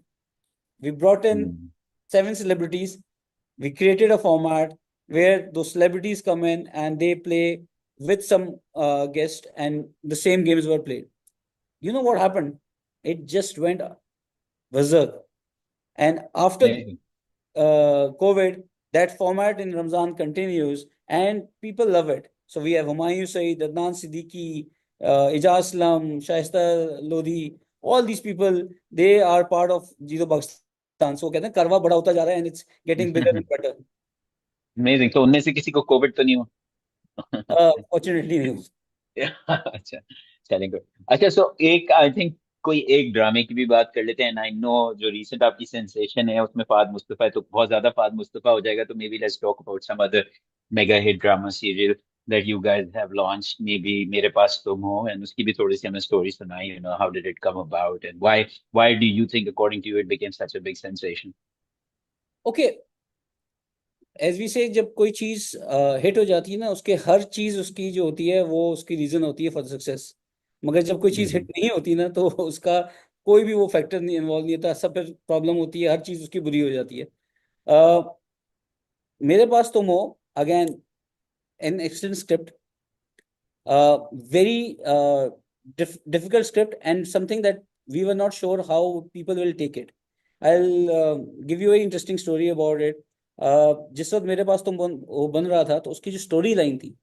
We brought in 7 celebrities. We created a format where those celebrities come in and they play with some guest, and the same games were played. You know what happened? It just went berserk. And after COVID, that format in Ramzan continues and people love it. So we have Humayun Saeed, Adnan Siddiqui, Ijaz Islam, Shaista Lodi, all these people, they are part of Jeeto Pakistan. So कहते हैं करवा बड़ा होता जा रहा है and it's getting bigger and better. Amazing. तो उनमें से किसी को कोविड तो नहीं हुआ? Fortunately नहीं. अच्छा, चलेंगे. अच्छा, सो एक आई थिंक कोई एक ड्रामे की भी बात कर लेते हैं. आई नो जो रिसेंट आपकी सेंसेशन है उसमें फाद मुस्तफा है, तो बहुत ज्यादा फाद मुस्तफा हो जाएगा, तो maybe let's talk about some other mega hit drama serial. that you guys have launched, maybe Meray Paas Tum Ho, and uski bhi thodi si hame story sunai, how did it come about and why do you think, according to you, it became such a big sensation? Okay, as we say, जब कोई चीज hit हो जाती है ना, उसके हर चीज उसकी जो होती है वो उसकी रीजन होती है फॉर सक्सेस। मगर जब कोई चीज हिट Mhm. नहीं होती ना, तो उसका कोई भी वो फैक्टर नहीं इन्वॉल्व नहीं होता, सब पे प्रॉब्लम होती है, हर चीज उसकी बुरी हो जाती है। मेरे पास तुम हो, again, an extent script, very difficult script, and something that we were not sure how people will take it. I'll give you a very interesting story about it. जिस वक्त मेरे पास तुम वो बन रहा था, तो उसकी जो स्टोरी लाइन थी,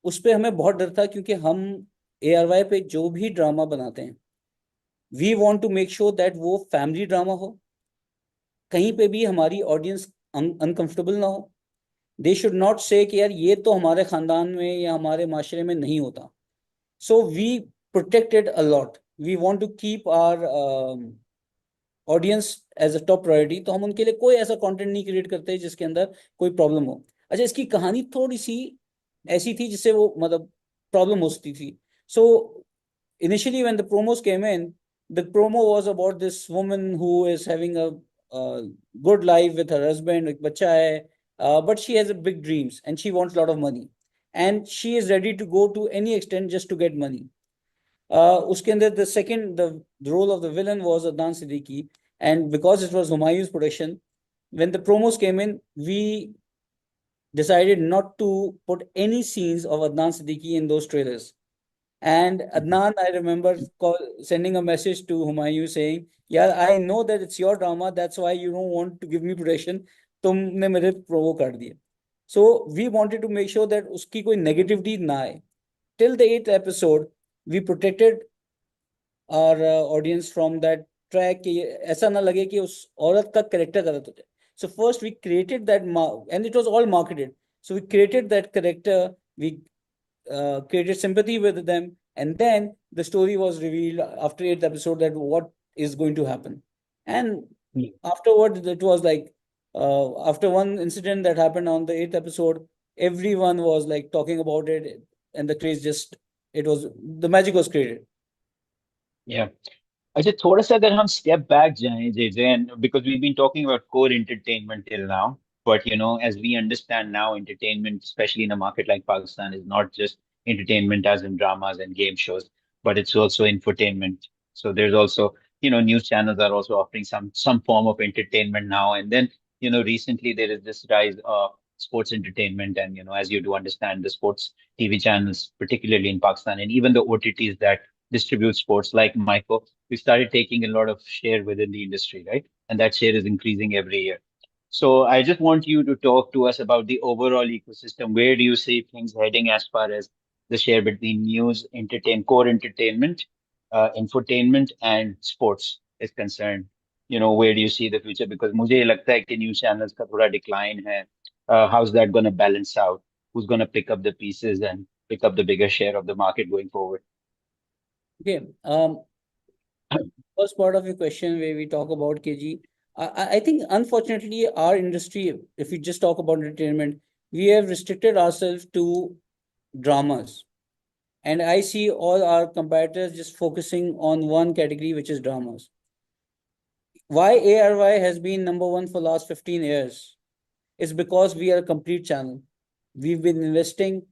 उस पे हमें बहुत डर था, क्योंकि हम ARY पे जो भी ड्रामा बनाते हैं, we want to make sure that वो फैमिली ड्रामा हो, कहीं पे भी हमारी ऑडियंस अनकंफर्टेबल ना हो। दे शुड नॉट से कि यार ये तो हमारे खानदान में या हमारे माशरे में नहीं होता। So we protect it a lot. We want to keep our audience as a top priority, तो हम उनके लिए कोई ऐसा कंटेंट नहीं क्रिएट करते जिसके अंदर कोई प्रॉब्लम हो। अच्छा, इसकी कहानी थोड़ी सी ऐसी थी जिससे वो मतलब प्रॉब्लम हो सकती थी। सो initially when the promos came in, the promo was about this woman who is having a good life with her husband, एक बच्चा है, but she has a big dreams and she wants a lot of money, and she is ready to go to any extent just to get money. उसके अंदर the role of the villain was Adnan Siddiqui, and because it was Humayun's production, when the promos came in, we decided not to put any scenes of Adnan Siddiqui in those trailers. And Mhm. Adnan, I remember sending a message to Humayun saying, "Yeah, I know that it's your drama. That's why you don't want to give me protection. तुमने मेरे प्रोवो कर दिए." So we wanted to make sure that उसकी कोई negativity ना आए. Till the eighth episode, we protected और audience from that track, कि ऐसा ना लगे कि उस औरत का करेक्टर गलत हो जाए। So first we created that, and it was all marketed, so we created that character, we created sympathy with them, and then the story was revealed after eighth episode that what is going to happen. And Yeah. afterward, it was like, after one incident that happened on the eighth episode, everyone was like talking about it, and the craze just, it was, the magic was created. Yeah. अच्छा, थोड़ा सा अगर हम step back जाएं जैसे, and because we've been talking about core entertainment till now, but as we understand now, entertainment, especially in a market like Pakistan, is not just entertainment as in dramas and game shows, but it's also infotainment. So there's also, news channels are also offering some form of entertainment now. And then, recently there is this rise of sports entertainment, and as you do understand, the sports TV channels, particularly in Pakistan, and even the OTTs that distribute sports like Myco, we started taking a lot of share within the industry, right? And that share is increasing every year. So I just want you to talk to us about the overall ecosystem. Where do you see things heading as far as the share between news, core entertainment, infotainment, and sports is concerned? Where do you see the future? Because मुझे ये लगता है कि news channels का थोड़ा decline है. How's that going to balance out? Who's going to pick up the pieces and pick up the bigger share of the market going forward? Okay. First part of your question where we talk about KG, I think unfortunately our industry, if we just talk about entertainment, we have restricted ourselves to dramas. And I see all our competitors just focusing on one category, which is dramas. Why ARY has been number one for last 15 years is because we are a complete channel. We've been investing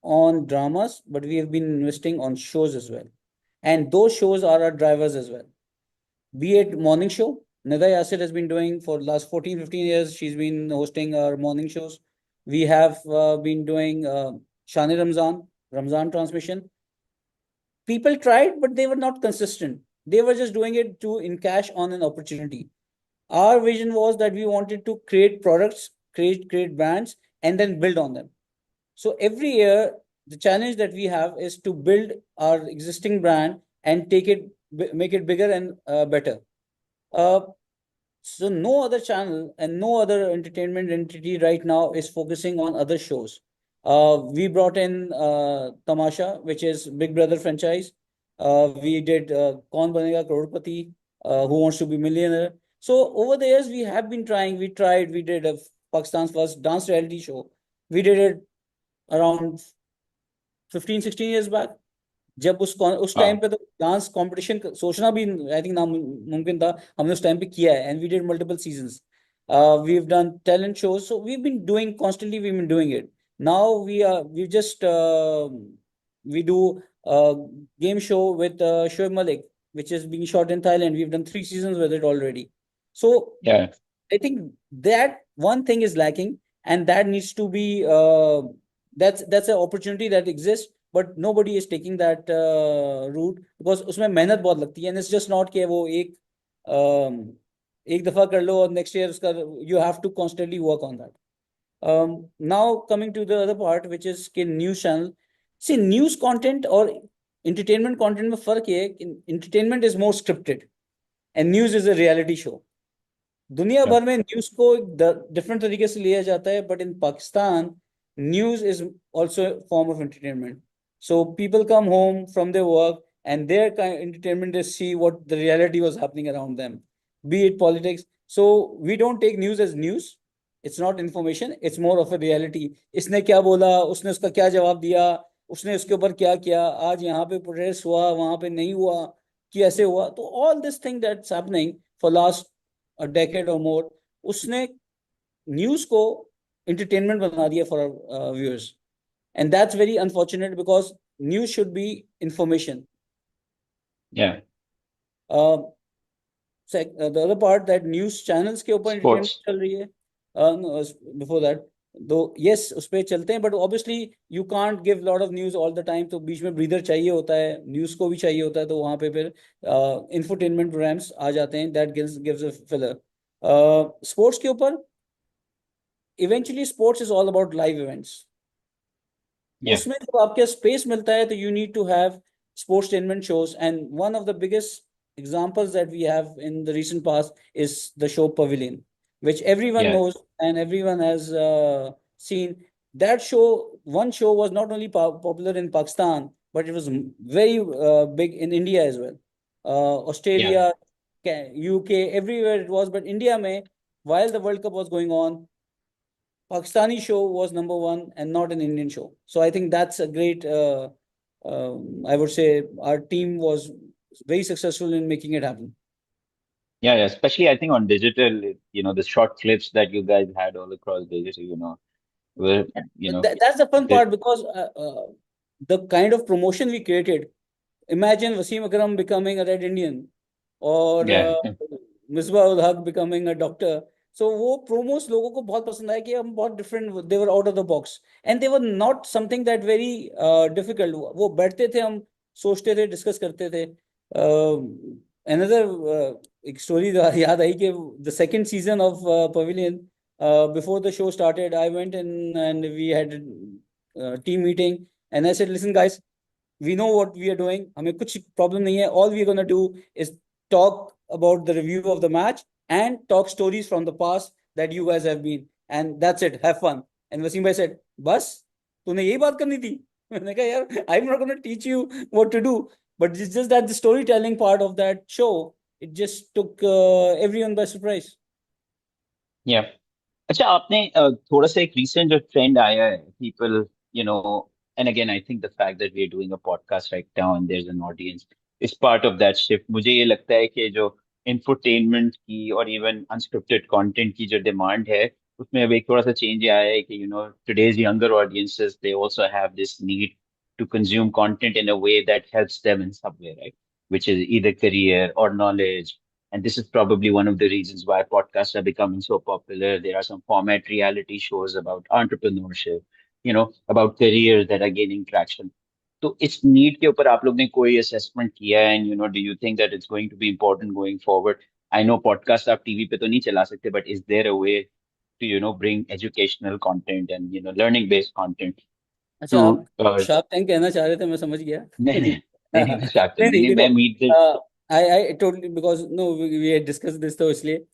on dramas, but we have been investing on shows as well. And those shows are our drivers as well. Be it morning show, Nida Yasir has been doing for last 14, 15 years. She's been hosting our morning shows. We have been doing Shani Ramzan transmission. People tried, but they were not consistent. They were just doing it to encash on an opportunity. Our vision was that we wanted to create products, create brands, and then build on them. So every year, the challenge that we have is to build our existing brand and make it bigger and better. Uh, so no other channel and no other entertainment entity right now is focusing on other shows. We brought in Tamasha, which is Big Brother franchise. We did Kaun Banega Crorepati, Who Wants to Be Millionaire. So over the years, we have been trying. We tried. We did Pakistan's first dance reality show. We did it around 15-16 years back. जब उस time Wow. पे तो dance competition सोचना भी I think नामुमकिन था, हमने उस टाइम पे किया है, and we did multiple seasons. We have done talent shows, so we been doing constantly, we been doing it. Now we just we do a game show with Shoaib Malik, which is being shot in Thailand. We've done 3 seasons with it already. So Yeah. I think that one thing is lacking, and that needs to be that's an opportunity that exists, but nobody is taking that route because उसमें मेहनत बहुत लगती है, and it's just not कि वो एक दफा कर लो और next year उसका you have to constantly work on that. Now coming to the other part, which is कि news channel. See, news content और entertainment content में फर्क ये है कि entertainment is more scripted and news is a reality show. दुनिया Yeah. भर में न्यूज को डिफरेंट तरीके से लिया जाता है, but in Pakistan news is also form of entertainment. So people come home from their work and their entertainment is see what the reality was happening around them, be it politics. So we don't take news as news. It's not information, it's more of a reality. इसने क्या बोला, उसने उसका क्या जवाब दिया, उसने उसके ऊपर क्या किया, आज यहाँ पे प्रोटेस्ट हुआ, वहां पे नहीं हुआ, कि ऐसे हुआ. तो all this thing that's happening for last a decade or more, उसने न्यूज को entertainment बना दिया for our viewers, and that's very unfortunate because news should be information. Yeah. uh, the other part that news channels के ऊपर entertainment Sports. चल रही है. No, before that, though yes उस पे चलते हैं, but obviously you can't give lot of news all the time, तो बीच में breather चाहिए होता है, news को भी चाहिए होता है, तो वहां पे फिर infotainment programs आ जाते हैं, that gives a filler. Sports के ऊपर eventually sports is all about live events. Yeah. उसमें जब आपके स्पेस मिलता है तो you need to have sportainment shows, and one of the biggest examples that we have in the recent past is the show Pavilion, which everyone Yeah. knows and everyone has seen. That show, one show was not only popular in Pakistan, but it was very big in India as well. Yeah. Australia, UK, everywhere it was, but India mein, while the World Cup was going on, Pakistani show was number one and not an Indian show. So I think that's a great. I would say our team was very successful in making it happen. Yeah. Yeah. Especially, I think on digital, the short clips that you guys had all across digital, were, That's the fun the, part because the kind of promotion we created. Imagine Wasim Akram becoming a Red Indian, or yeah. Misbah ul Haq becoming a doctor. So वो promos लोगों को बहुत पसंद आया कि हम बहुत different, they were out of the box and they were not something that very difficult. वो बैठते थे, हम सोचते थे, discuss करते थे. Another एक story याद आई कि the second season of Pavilion, before the show started, I went in and we had a team meeting and I said, listen guys, we know what we are doing, हमें कुछ problem नहीं है, all we are going to do is talk about the review of the match and talk stories from the past that you guys have been, and that's it, have fun. And Wasim bhai said, बस तूने यही बात करनी थी. मैंने कहा यार, I'm not going to teach you what to do, but it's just that the storytelling part of that show, it just took everyone by surprise. Yeah. अच्छा आपने थोड़ा सा एक recent जो trend आया है people and again I think the fact that we're doing a podcast right now and there's an audience is part of that shift. मुझे ये लगता है कि जो infotainment की और even unscripted content की जो demand है उसमें अब एक थोड़ा सा change आया है कि today's younger audiences they also have this need to consume content in a way that helps them in some way, right? Which is either career or knowledge, and this is probably one of the reasons why podcasts are becoming so popular. There are some format reality shows about entrepreneurship, about careers that are gaining traction. So इस need के ऊपर आप लोग ने कोई assessment किया है, and do you think that it's going to be important going forward? I know podcast आप टीवी पे तो नहीं चला सकते, but is there a way to bring educational content and learning based content अच्छा, to आप शार्क टैंक कहना चाह रहे थे, मैं समझ गया. नहीं नहीं नहीं नहीं मैं Shark Tank नहीं नहीं नहीं नहीं देखो, मैं meet the I totally, because no, we had discussed this, तो इसलिए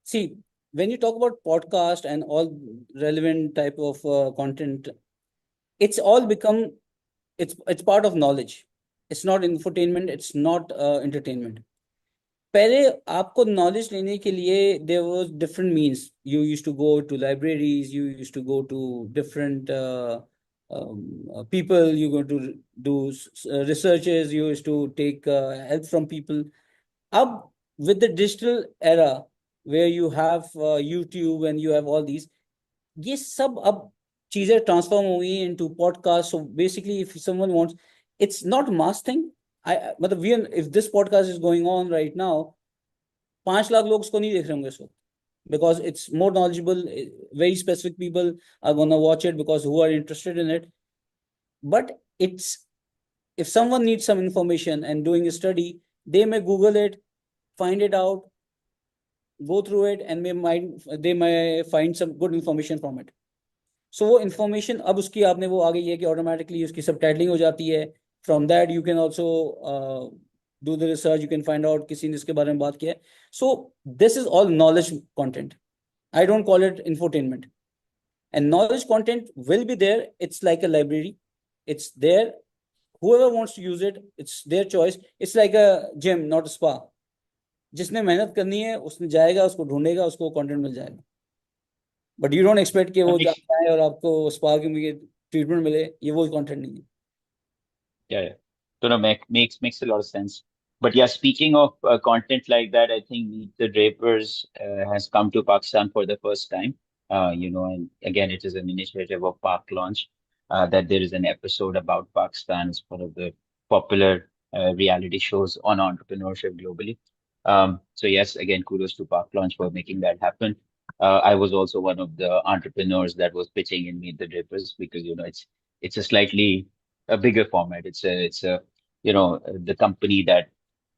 see, when you talk about podcast and all relevant type of content, it's all become, it's part of knowledge. It's not infotainment, it's not entertainment. पहले आपको knowledge लेने के लिए there was different means. You used to go to libraries, you used to go to different people, you're going to do researches, you used to take help from people. Up with the digital era, where you have YouTube and you have all these, ये सब अब चीजें transform हो गई into podcast. So basically, if someone wants, it's not mass thing. मतलब if this podcast is going on right now, 5 lakh लोग उसको नहीं देख रहे होंगे इसको, because it's more knowledgeable. Very specific people are gonna watch it because who are interested in it. But it's, if someone needs some information and doing a study, they may Google it, find it out, go through it, and they may find some good information from it. So वो information अब उसकी आपने वो आ गई है कि automatically उसकी subtitling हो जाती है. From that you can also do the research, you can find out किसी ने इसके बारे में बात किया है. So this is all knowledge content. I don't call it infotainment. And knowledge content will be there. It's like a library. It's there. Whoever wants to use it, it's their choice. It's like a gym, not a spa. जिसने मेहनत करनी है उसने जाएगा, उसको ढूंढेगा, उसको content मिल जाएगा. But you don't expect कि वो जाए और आपको स्पा की ट्रीटमेंट मिले. ये वो कंटेंट नहीं है. Yeah. So no, makes a lot of sense. But yeah, speaking of content like that, I think Meet the Drapers has come to Pakistan for the first time. And again, it is an initiative of Paklaunch, that there is an episode about Pakistan as part of the popular reality shows on entrepreneurship globally. So yes, again, kudos to Paklaunch for making that happen. I was also one of the entrepreneurs that was pitching in Meet the Drapers, because it's a slightly a bigger format. It's a the company that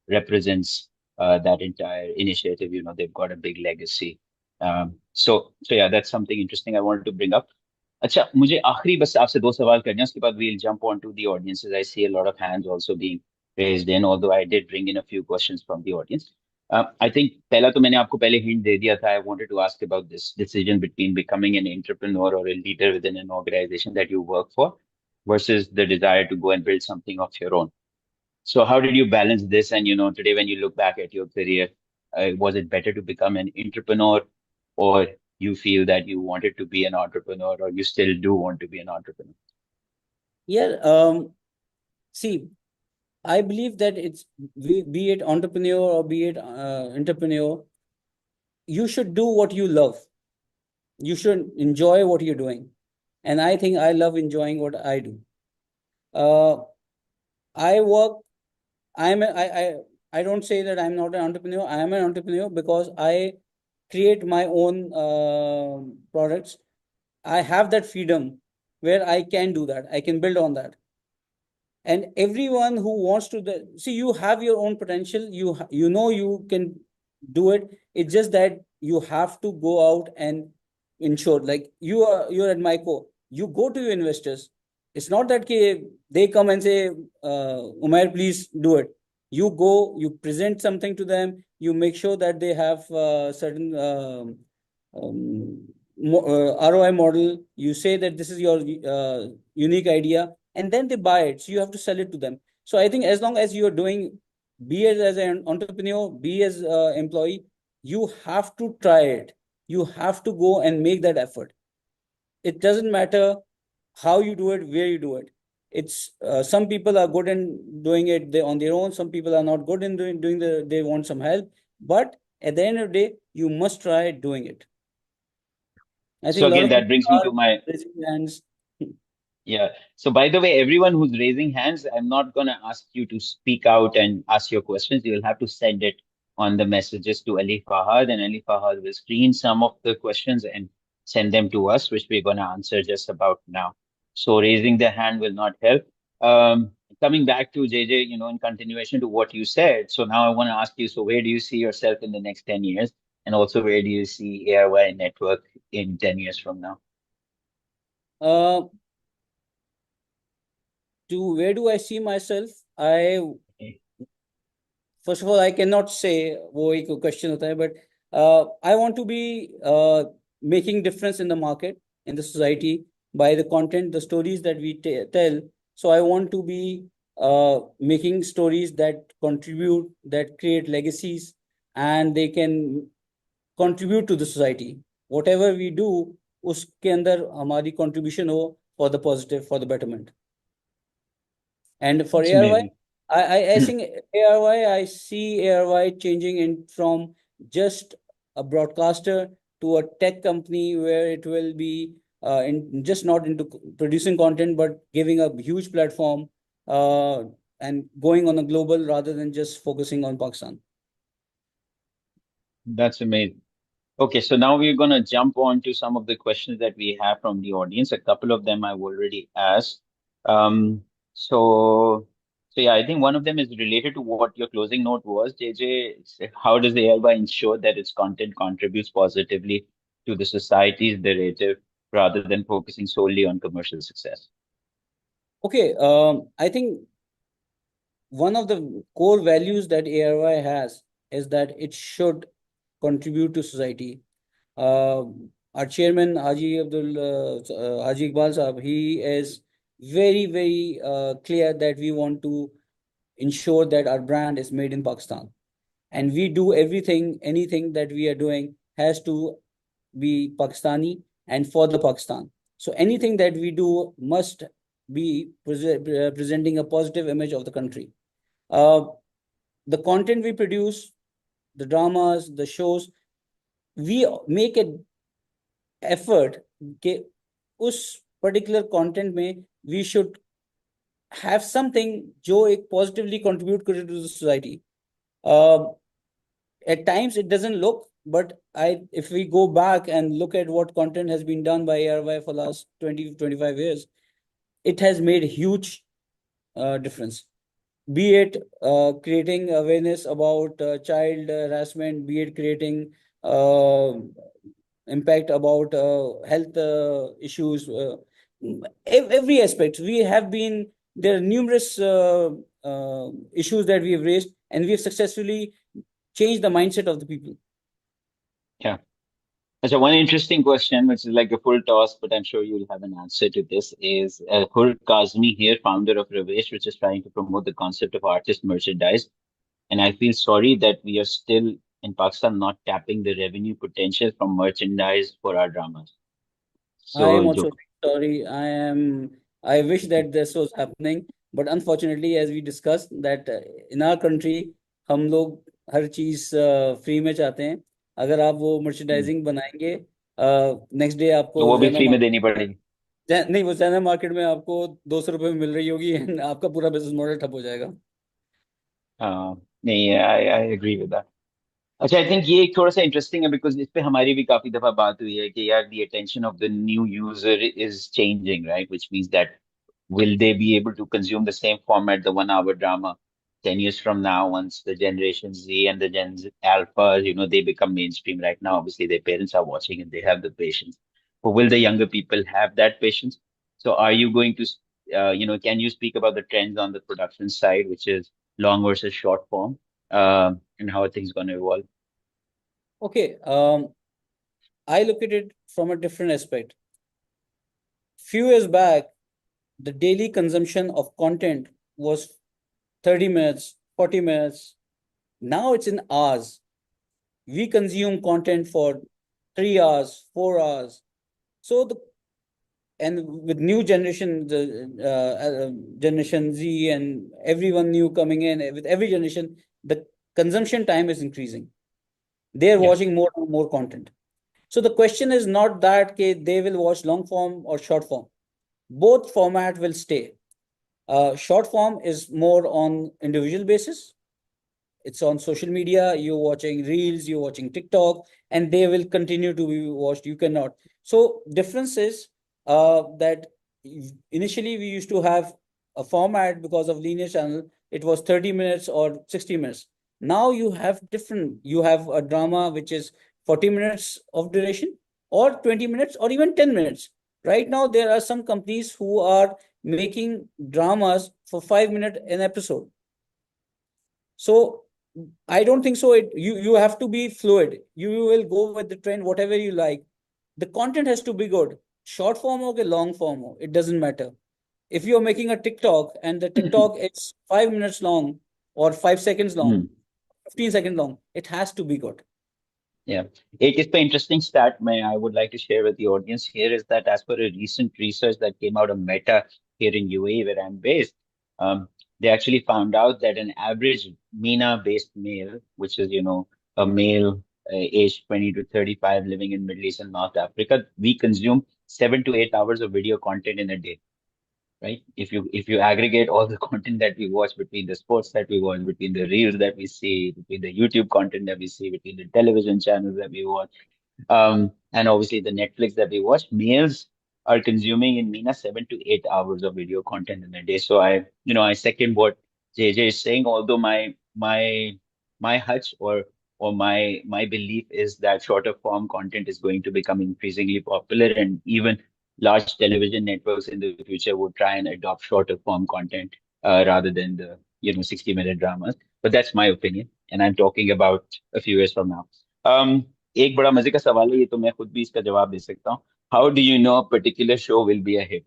represents that entire initiative. They've got a big legacy. So yeah, that's something interesting I wanted to bring up. अच्छा, मुझे आखिरी बस आपसे दो सवाल करने हैं, उसके बाद we'll jump on to the audiences. I see a lot of hands also being raised in, although I did bring in a few questions from the audience. I think पहला तो मैंने आपको पहले hint दे दिया था. I wanted to ask about this decision between becoming an entrepreneur or a leader within an organization that you work for versus the desire to go and build something of your own. So how did you balance this? And today when you look back at your career, was it better to become an entrepreneur, or you feel that you wanted to be an entrepreneur, or you still do want to be an entrepreneur? Yeah. See, I believe that it's, be it entrepreneur or be it entrepreneur, you should do what you love. You should enjoy what you're doing. And I think I love enjoying what I do. I work, I don't say that I'm not an entrepreneur. I am an entrepreneur because I create my own products. I have that freedom where I can do that. I can build on that. And everyone who wants to see, you have your own potential. You can do it. It's just that you have to go out and ensure, like you're at Myco, you go to your investors. It's not that they come and say, Umair, please do it. You go, you present something to them, you make sure that they have certain ROI model. You say that this is your unique idea, and then they buy it. So you have to sell it to them. So I think as long as you're doing, be it as an entrepreneur, be as an employee, you have to try it. You have to go and make that effort. It doesn't matter how you do it, where you do it. It's some people are good in doing it on their own. Some people are not good in doing they want some help. But at the end of the day, you must try doing it. I think So a lot again, of that people brings me are to my raising hands. Yeah. So by the way, everyone who's raising hands, I'm not going to ask you to speak out and ask your questions. You'll have to send it on the messages to Ali Fahad, and Ali Fahad will screen some of the questions and send them to us, which we're going to answer just about now. So raising the hand will not help. Coming back to JJ, in continuation to what you said. So now I want to ask you, so where do you see yourself in the next 10 years? And also, where do you see ARY Network in 10 years from now? Uh, where do I see myself? First of all, I cannot say वो एक question होता है, but I want to be making difference in the market, in the society, by the content, the stories that we tell. So I want to be making stories that contribute, that create legacies, and they can contribute to the society. Whatever we do, उसके अंदर हमारी contribution हो. for the positive, for the betterment. And for That's ARY, amazing. I think ARY, I see ARY changing in from just a broadcaster to a tech company where it will be in just not into producing content, but giving a huge platform uh, and going on a global rather than just focusing on Pakistan. That's amazing. Okay, so now we're going to jump on to some of the questions that we have from the audience. A couple of them I've already asked. Um, so, so yeah, I think one of them is related to what your closing note was, JJ. How does the ARY ensure that its content contributes positively to the society's narrative rather than focusing solely on commercial success? Okay, I think one of the core values that ARY has is that it should contribute to society. Our chairman, Haji Iqbal Sahab, he is very clear that we want to ensure that our brand is made in Pakistan. And we do everything, anything that we are doing has to be Pakistani and for the Pakistan. So anything that we do must be presenting a positive image of the country. Uh, the content we produce, the dramas, the shows, we make an effort कि उस particular content में we should have something जो एक positively contribute करे to the society. Uh, at times it doesn't look, but if we go back and look at what content has been done by ARY for last 20 to 25 years, it has made a huge difference. Be it creating awareness about child harassment, be it creating uh, impact about health issues, every aspect. We have been, there are numerous issues that we have raised, and we have successfully changed the mindset of the people. Yeah. So one interesting question, which is like a full toss, but I'm sure you'll have an answer to this, is Hur Kazmi here, founder of Ravesh, which is trying to promote the concept of artist merchandise. And I feel sorry that we are still in Pakistan not tapping the revenue potential from merchandise for our dramas. I am So, also jo, sorry. I wish that this was happening, but unfortunately, as we discussed, that in our country, हम लोग हर चीज free में चाहते हैं. अगर आप वो merchandising बनाएंगे, नेक्स्ट डे आपको वो भी जैना फ्री में देनी पड़ेगी. नहीं, वो जैना मार्केट में आपको 200 रुपये में मिल रही होगी and आपका पूरा बिजनेस मॉडल ठप हो जाएगा. नहीं, I agree with that. अच्छा, आई थिंक ये एक थोड़ा सा इंटरेस्टिंग है बिकॉज इस पे हमारी भी काफी दफा बात हुई है कि यार the attention of the new user is changing, right, which means that will they be able to consume the same format, the 1 hour drama, 10 years from now, once the generation Z and the Gen Z Alpha, they become mainstream? Right now, obviously, their parents are watching and they have the patience. But will the younger people have that patience? So are you going to, can you speak about the trends on the production side, which is long versus short form, and how are things going to evolve? Okay, I look at it from a different aspect. Few years back, the daily consumption of content was 30 minutes, 40 minutes. Now it's in hours. We consume content for 3 hours, 4 hours. So and with new generation, the generation Z and everyone new coming in, with every generation, the consumption time is increasing. They're Yeah. watching more and more content. So the question is not that okay, they will watch long form or short form. Both format will stay. Short form is more on individual basis. It's on social media. You're watching reels, you're watching TikTok, and they will continue to be watched. You cannot. So difference is that initially we used to have a format because of linear channel. It was 30 minutes or 60 minutes. Now you have different. You have a drama which is 40 minutes of duration, or 20 minutes, or even 10 minutes. Right now, there are some companies who are making dramas for 5 minutes an episode. So I don't think so. You have to be fluid. You will go with the trend, whatever you like. The content has to be good. Short form or long form, it doesn't matter. If you're making a TikTok and the TikTok is 5 minutes long or 5 seconds long, Mm. 15 seconds long, it has to be good. Yeah. एक इस पे interesting stat I would like to share with the audience here is that as per a recent research that came out of Meta here in UAE where I'm based, they actually found out that an average MENA-based male, which is, a male aged 20 to 35 living in Middle East and North Africa, we consume 7 to 8 hours of video content in a day, right? If you aggregate all the content that we watch, between the sports that we watch, between the reels that we see, between the YouTube content that we see, between the television channels that we watch, and obviously the Netflix that we watch, males are consuming in MENA 7 to 8 hours of video content in a day. So I second what JJ is saying, although my hunch or my belief is that shorter form content is going to become increasingly popular, and even large television networks in the future would try and adopt shorter form content rather than the 60-minute dramas. But that's my opinion, and I'm talking about a few years from now. एक बड़ा मजे का सवाल है, ये तो मैं खुद भी इसका जवाब दे सकता हूँ. How do you know particular show will be a hit?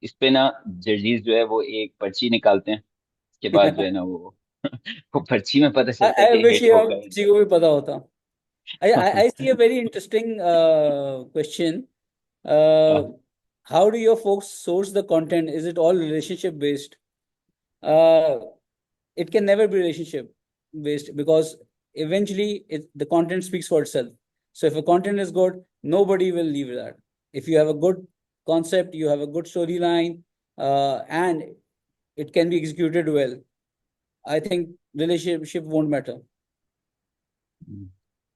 इस पे ना जर्जीज जो है वो एक पर्ची निकालते हैं, उसके बाद जो है ना वो पर्ची में पता चलता है I कि wish हिट ये होगा या किसी को भी पता होता. I see a very interesting question. Uh, नहीं. how do your folks source the content? Is it all relationship based? Uh, it can never be relationship based because eventually the content speaks for itself. So if a content is good, nobody will leave that. If you have a good concept, you have a good storyline, and it can be executed well, I think relationship won't matter.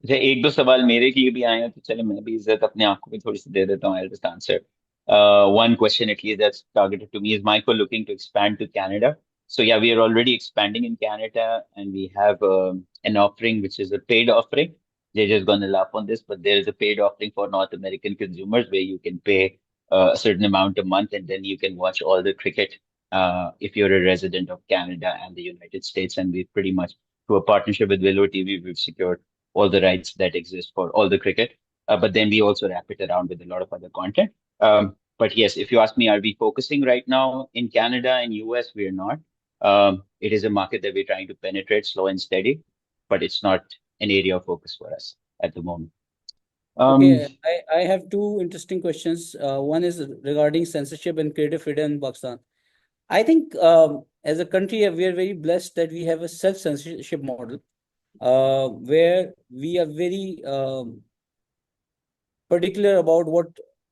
अच्छा, एक दो सवाल मेरे के लिए भी आए हैं, तो चलो मैं भी इज्जत अपने आप को भी थोड़ी सी दे देता हूँ. I'll just answer. One question at least that's targeted to me: is Michael looking to expand to Canada? So yeah, we are already expanding in Canada, and we have an offering which is a paid offering. They're just going to laugh on this, but there is a paid offering for North American consumers where you can pay a certain amount a month, and then you can watch all the cricket if you're a resident of Canada and the United States. And we pretty much, through a partnership with Willow TV, we've secured all the rights that exist for all the cricket. But then we also wrap it around with a lot of other content. But yes, if you ask me, are we focusing right now in Canada and US? We are not. It is a market that we're trying to penetrate slow and steady, but it's not an area of focus for us at the moment. Um, Okay, I have two interesting questions. One is regarding censorship and creative freedom in Pakistan. I think as a country, we are very blessed that we have a self-censorship model where we are very particular about what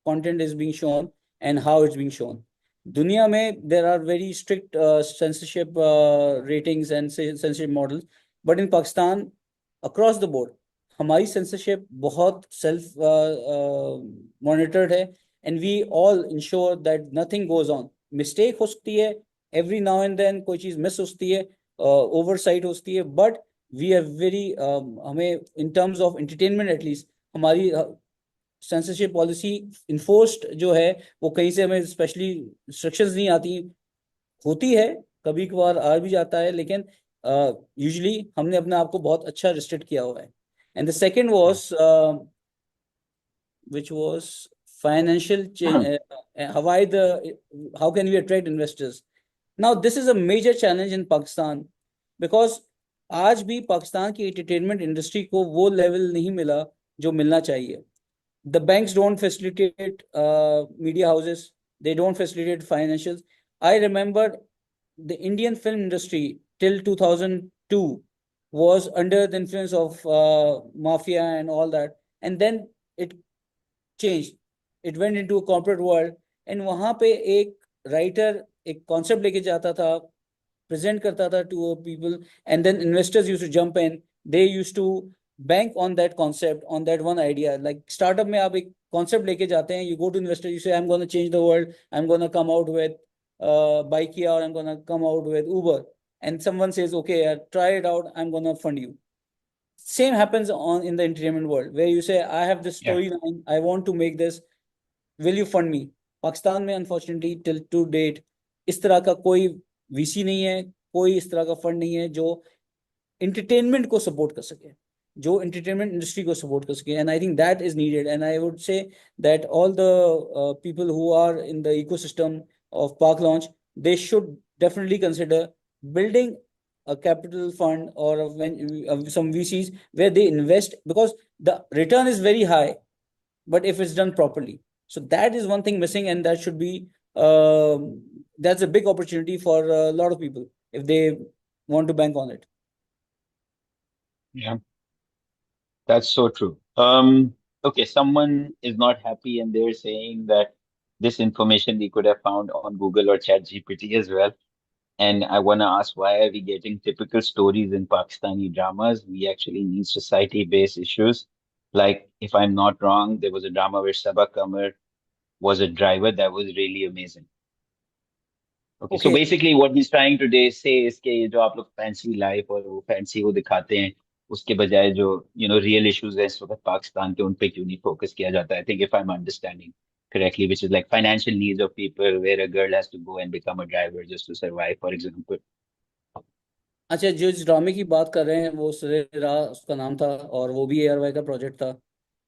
content is being shown and how it's being shown. Dunia mein, there are very strict censorship ratings and censorship models, but in Pakistan, across the board, हमारी censorship बहुत self monitored है, and we all ensure that nothing goes on. Mistake हो सकती है, every now and then कोई चीज miss हो सकती है, oversight हो सकती है, but we are very हमें in terms of entertainment at least हमारी सेंसरशिप पॉलिसी इन्फोर्स्ड जो है वो कहीं से हमें स्पेशली इंस्ट्रक्शंस नहीं आती. होती है, कभी कभार आ भी जाता है, लेकिन यूजुअली हमने अपने आप को बहुत अच्छा रिस्ट्रिक्ट किया हुआ है. And the second was which was financial how can we attract investors. Now this is a major challenge in Pakistan because आज भी पाकिस्तान की एंटरटेनमेंट इंडस्ट्री को वो लेवल नहीं मिला जो मिलना चाहिए. The banks don't facilitate media houses. They don't facilitate financials. I remember the Indian film industry till 2002 was under the influence of mafia and all that. And then it changed. It went into a corporate world. And वहाँ पे एक writer एक concept लेके जाता था, present करता था to people, and then investors used to jump in. They used to bank on that concept, on that one idea. Like startup में आप एक concept लेके जाते हैं, you go to investor, you say, I'm going to change the world, I'm going to come out with Bike, or I'm going to come out with Uber. And someone says, okay, try it out, I'm going to fund you. Same happens in the entertainment world where you say, I have this yeah. storyline, I want to make this, will you fund me? Pakistan में unfortunately till two date इस तरह का कोई VC नहीं है, कोई इस तरह का फंड नहीं है जो entertainment को सपोर्ट कर सके, जो entertainment industry को सपोर्ट कर सके. And I think that is needed, and I would say that all the people who are in the ecosystem of Paklaunch, they should definitely consider building a capital fund or some VCs where they invest, because the return is very high, but if it's done properly. So that is one thing missing, and that should be that's a big opportunity for a lot of people if they want to bank on it. Yeah, that's so true. Okay, someone is not happy and they're saying that this information we could have found on Google or ChatGPT as well. And I want to ask, why are we getting typical stories in Pakistani dramas? We actually need society-based issues. Like, if I'm not wrong, there was a drama where Sabah Kamar was a driver that was really amazing. Okay, so Okay. basically what he's trying to say is कि ये जो आप लोग fancy life और वो fancy वो दिखाते हैं, उसके बजाय जो रियल इश्यूज है इस वक्त पाकिस्तान के, उन पे क्यों नहीं फोकस किया जाता है? I think if I'm understanding correctly, which is like financial needs of people, where a girl has to go and become a driver just to survive, for example. अच्छा, जो इस ड्रामे की बात कर रहे हैं वो सरेरा उसका नाम था, और वो भी ARY का प्रोजेक्ट था,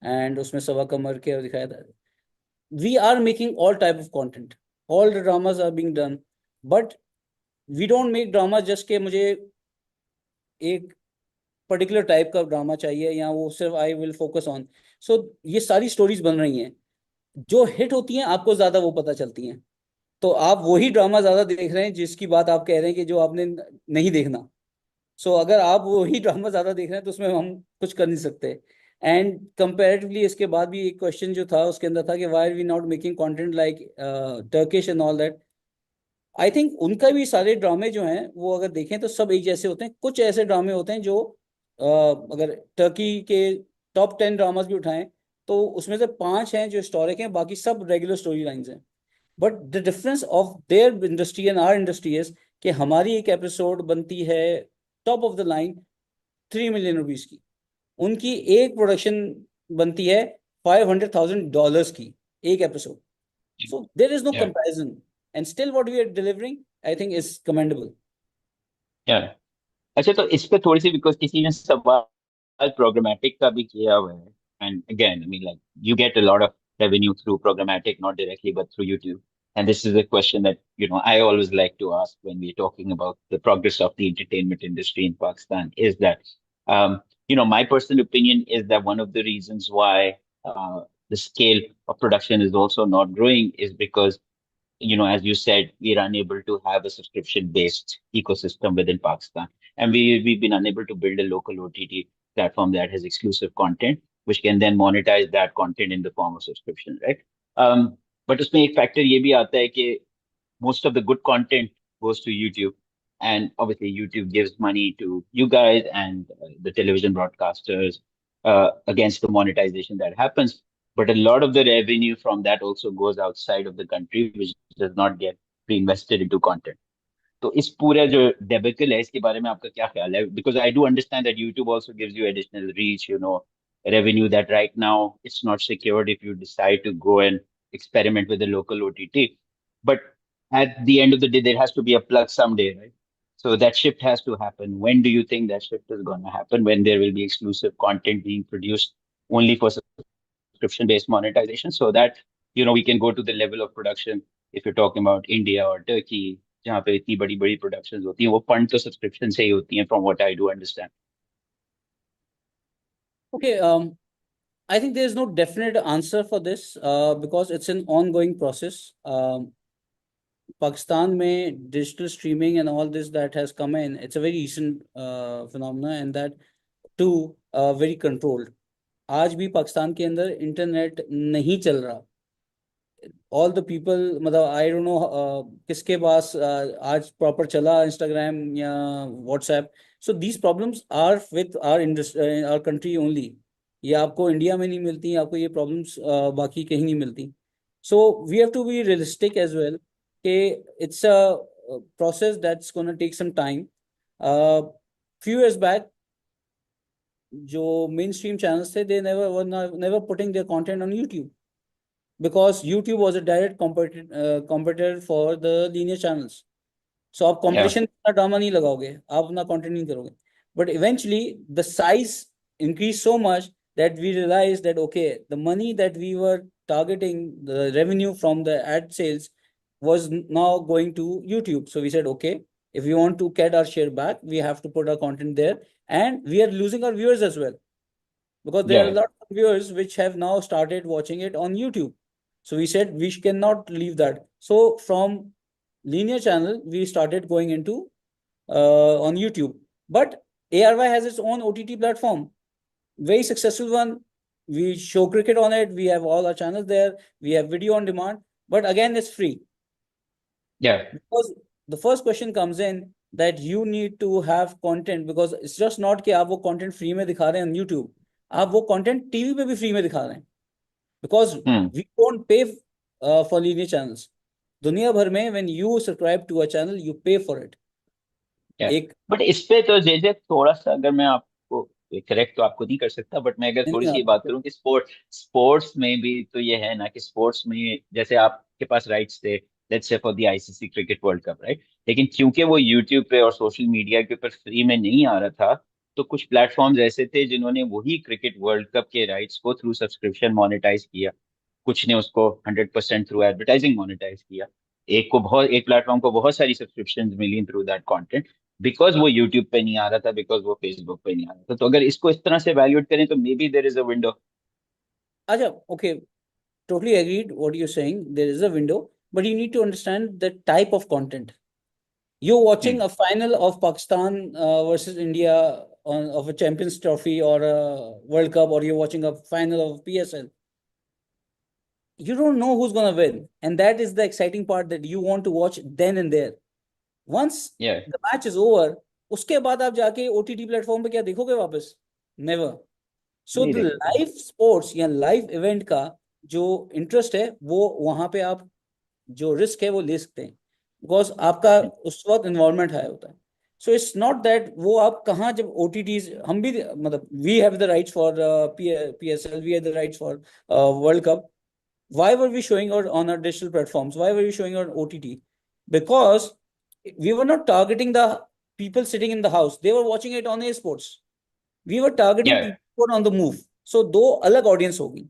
एंड उसमें सवा कमर के दिखाया था. We are making all type of content, all the dramas are being done, but we don't make drama just के मुझे एक पर्टिकुलर टाइप का ड्रामा चाहिए या वो सिर्फ आई विल फोकस ऑन. सो ये सारी स्टोरीज बन रही हैं, जो हिट होती हैं आपको ज्यादा वो पता चलती हैं. तो आप वही ड्रामा ज्यादा देख रहे हैं जिसकी बात आप कह रहे हैं कि जो आपने नहीं देखना. सो अगर आप वही ड्रामा ज्यादा देख रहे हैं तो उसमें हम कुछ कर नहीं सकते. एंड कंपेरेटिवली इसके बाद भी एक क्वेश्चन जो था उसके अंदर था कि why are we not making content like Turkish and all that. I think उनका भी सारे ड्रामे जो हैं वो अगर देखें तो सब एक जैसे होते हैं. कुछ ऐसे ड्रामे होते हैं जो अगर टर्की के टॉप 10 ड्रामास भी उठाएं तो उसमें से 5 हैं जो हिस्टोरिक हैं, बाकी सब रेगुलर स्टोरी लाइंस हैं. But the difference of their industry and our industry is कि हमारी एक एपिसोड बनती है top of the line 3 million rupees की, उनकी एक प्रोडक्शन बनती है $500,000 की एक episode. So there is no Yeah, comparison, and still what we are delivering I think is commendable. yeah. अच्छा, तो इस पे थोड़ी सी, बिकॉज किसी ने सवाल प्रोग्रामेटिक का भी किया हुआ है. And again, I mean, like, you get a lot of revenue through programmatic, not directly but through YouTube. And this is a question that I always like to ask when we're talking about the progress of the entertainment industry in Pakistan, is that my personal opinion is that one of the reasons why the scale of production is also not growing is because, as you said, we're unable to have a subscription-based ecosystem within Pakistan, and we've been unable to build a local OTT platform that has exclusive content, which can then monetize that content in the form of subscription, right? But उसमें एक factor ये भी आता है कि most of the good content goes to YouTube. And obviously, YouTube gives money to you guys and the television broadcasters against the monetization that happens. But a lot of the revenue from that also goes outside of the country, which does not get reinvested into content. तो इस पूरा जो डेबिकल है इसके बारे में आपका क्या ख्याल है? Because I do understand that YouTube also gives you additional reach, revenue that right now it's not secured if you decide to go and experiment with the local OTT. But at the end of the day, there has to be a plug someday, right? So that shift has to happen. When do you think that shift is going to happen? When there will be exclusive content being produced only for subscription-based monetization, so that we can go to the level of production. If you're talking about India or Turkey, जहाँ पे इतनी बड़ी बड़ी productions होती हैं, वो fund तो subscription से ही होती हैं, from what I do understand. Okay, I think there is no definite answer for this because it's an ongoing process. Pakistan में digital streaming and all this that has come in, it's a very recent phenomena, and that too very controlled. आज भी पाकिस्तान के अंदर internet नहीं चल रहा. All the people, मतलब I don't know किसके पास आज प्रॉपर चला इंस्टाग्राम या WhatsApp. So these problems are with our industry, our country only. ये आपको इंडिया में नहीं मिलती, आपको ये प्रॉब्लम्स बाकी कहीं नहीं मिलती. So we have to be realistic as well कि it's a process that's gonna take some time. Few years back जो मेन स्ट्रीम चैनल्स थे, they never putting their content on YouTube because YouTube was a direct competitor for the linear channels. So आप Yeah. competition का drama नहीं लगाओगे, आप अपना content नहीं करोगे. But eventually the size increased so much that we realized that okay, the money that we were targeting, the revenue from the ad sales was now going to YouTube. So we said okay, If we want to get our share back, we have to put our content there, and we are losing our viewers as well, because there are a Yeah. lot of viewers which have now started watching it on YouTube. So we said we cannot leave that. So from linear channel, we started going into on YouTube. But ARY has its own OTT platform, very successful one. We show cricket on it. We have all our channels there. We have video on demand. But again, it's free. Yeah. Because the first question comes in that you need to have content, because it's just not कि आप वो content free में दिखा रहे हैं on YouTube. आप वो content TV पे भी free में दिखा रहे हैं. Because Hmm. we don't pay for linear channels. दुनिया भर में when you subscribe to a channel, you pay for it. या एक बट इस पे तो जे थोड़ा सा, अगर मैं आपको करेक्ट तो आपको नहीं कर सकता, बट मैं अगर नहीं, थोड़ी सी बात नहीं, करूं कि स्पोर्ट्स में भी तो ये है ना कि स्पोर्ट्स में जैसे आपके पास राइट्स थे, let's say for the ICC cricket world cup, right, लेकिन क्योंकि वो यूट्यूब पे और सोशल मीडिया के ऊपर फ्री में नहीं आ रहा था, तो कुछ प्लेटफॉर्म्स ऐसे थे जिन्होंने वही क्रिकेट वर्ल्ड कप के राइट्स को थ्रू सब्सक्रिप्शन मोनेटाइज किया, कुछ ने उसको 100% थ्रू एडवर्टाइजिंग मोनेटाइज किया, एक प्लेटफॉर्म को बहुत सारी सब्सक्रिप्शन मिली थ्रू दैट कंटेंट, बिकॉज वो यूट्यूब पे नहीं आ रहा था, बिकॉज वो फेसबुक पे नहीं आ रहा था। तो अगर इसको इस तरह से वैल्यूएट करें तो may be there is a window. अच्छा, okay, totally agreed what you're saying. There is a window, but you need to understand the type of content. You're watching a final of Pakistan versus India of a Champions Trophy or a World Cup, or you're watching a final of PSL. You don't know who's gonna win, and that is the exciting part that you want to watch then and there. Once या the match is over, उसके बाद आप जाके OTT platform पे क्या देखोगे वापस? Never. सो नहीं द देख सकते। लाइव स्पोर्ट्स या लाइव इवेंट का जो इंटरेस्ट है, वो वहां पे आप जो रिस्क है वो ले सकते हैं, बिकॉज आपका उस वक्त इन्वॉल्वमेंट हाई होता है. सो इट्स नॉट दैट वो आप कहाँ, जब OTTs हम भी मतलब we have the rights for PSL, we have the rights for world cup. Why were we showing on our digital platforms? Why were we showing on OTT? Because we were not targeting the people sitting in the house. They were watching it on esports. We were targeting या people who were on the move. So दो अलग audience होगी.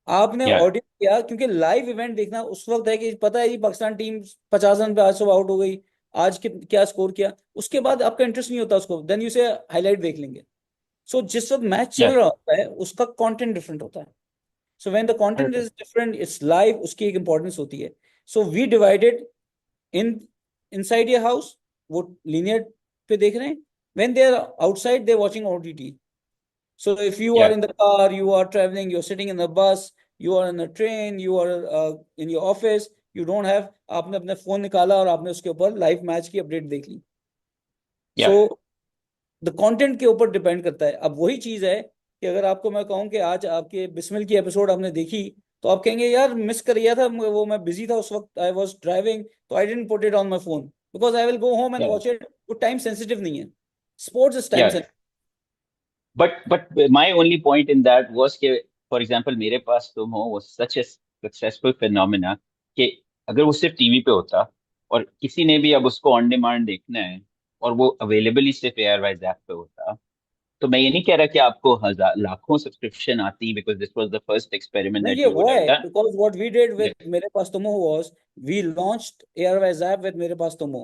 आपने या audience किया क्योंकि live event देखना उस वक्त है कि पता है ये पाकिस्तान टीम 50 रन पे आज सुबह आउट हो गई, आज क्या स्कोर किया, उसके बाद आपका इंटरेस्ट नहीं होता उसको, देन यू से हाईलाइट देख लेंगे. सो जिस वक्त मैच चल या रहा होता है उसका कंटेंट डिफरेंट होता है. So when the content is different, it's live, उसकी एक importance होती है. So we divided in inside your house, वो linear पे देख रहे हैं. When they are outside, they're watching OTT. So if you are या in the car, you are traveling, you're sitting in the bus, you are in a train, you are in your office, you don't have, आपने अपना phone निकाला और आपने उसके ऊपर live match की update देख ली. या So द कंटेंट के ऊपर डिपेंड करता है. अब वही चीज है कि अगर आपको मैं कहूँ कि आज आपके बिस्मिल की एपिसोड आपने देखी, तो आप कहेंगे यार मिस कर गया था वो, मैं बिजी था उस वक्त, आई वाज ड्राइविंग, तो I didn't put it on my phone because I will go home and या वॉच इट. वो टाइम सेंसिटिव नहीं है. स्पोर्ट्स इज टाइम या sensitive. But my only point in that was कि for example मेरे पास तुम हो वो सच ए सक्सेसफुल फिनोमेना कि अगर वो सिर्फ टीवी पे होता और किसी ने भी अब उसको ऑन डिमांड देखना है और वो अवेलेबल ही सिर्फ एयरवाइज ऐप पे होता, तो मैं ये नहीं कह रहा कि आपको हजार लाखों सब्सक्रिप्शन आती, because this was the first experiment नहीं, दैट ये वी वुड हुआ हैव है done. Because what we did with Mere Paas Tum was we launched Airwise app with Mere Paas Tum,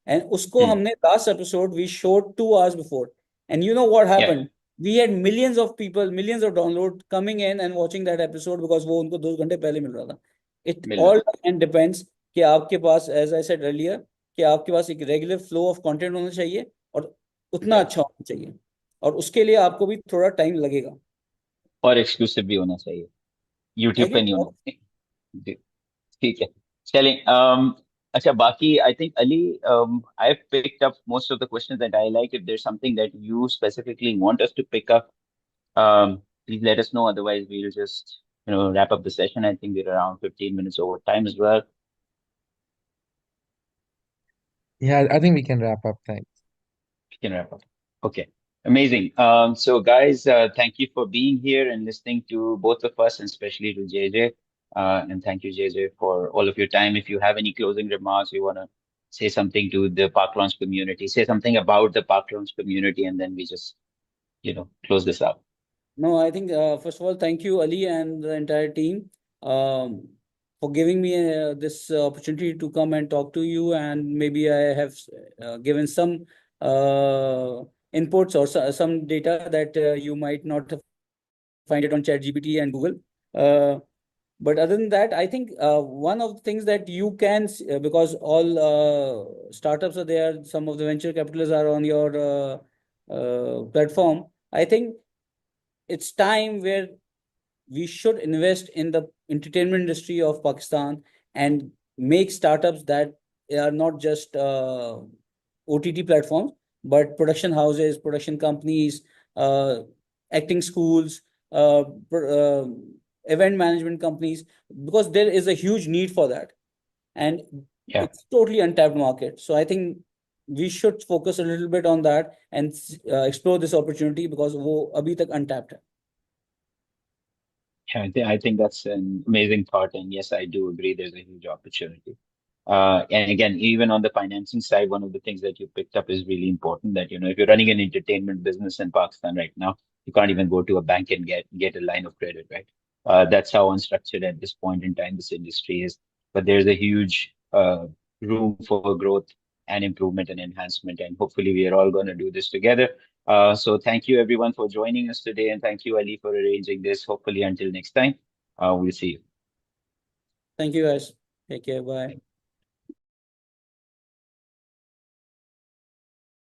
and उसको हम्म। हमने last episode we showed 2 hours before, and you know what yeah happened. We had millions of people, millions of download coming in and watching that episode because वो उनको 2 घंटे पहले मिल रहा था. It मिल रहा all and depends कि आपके पास, as I said earlier, कि आपके पास एक रेगुलर फ्लो ऑफ कंटेंट होना चाहिए और उतना है, अच्छा होना चाहिए, और उसके लिए आपको भी थोड़ा टाइम लगेगा. और एक्सक्लूसिव भी होना चाहिए, यूट्यूब पे एग्री. नहीं होना चाहिए। जी, ठीक है। चलें, अच्छा, बाकी I think Ali, I picked up most of the questions that I like. If there's something that you specifically want us to pick up, please let us know. Otherwise, we'll just wrap up the session. I think we're around 15 minutes over time as well. Yeah, I think we can wrap up. Thanks. We can wrap up. Okay, amazing. So guys, thank you for being here and listening to both of us, and especially to JJ. And thank you, JJ, for all of your time. If you have any closing remarks, you want to say something to the Paklaunch community, say something about the Paklaunch community, and then we just, close this out. No, I think first of all, thank you, Ali, and the entire team. Um, for giving me this opportunity to come and talk to you, and maybe I have given some inputs or some data that you might not find it on ChatGPT and Google. But other than that, I think one of the things that you can, because all startups are there, some of the venture capitalists are on your platform. I think it's time where we should invest in the entertainment industry of Pakistan and make startups that are not just OTT platforms, but production houses, production companies, uh, acting schools, uh, event management companies, because there is a huge need for that. And Yeah. it's totally untapped market. So I think we should focus a little bit on that and explore this opportunity because वो अभी तक untapped है. Yeah, I think that's an amazing thought. And yes, I do agree there's a huge opportunity. And again, even on the financing side, one of the things that you picked up is really important that, if you're running an entertainment business in Pakistan right now, you can't even go to a bank and get a line of credit, right? That's how unstructured at this point in time this industry is. But there's a huge room for growth and improvement and enhancement. And hopefully we are all going to do this together. So thank you everyone for joining us today. And thank you, Ali, for arranging this. Hopefully until next time, we'll see you. Thank you guys. Take care. Bye.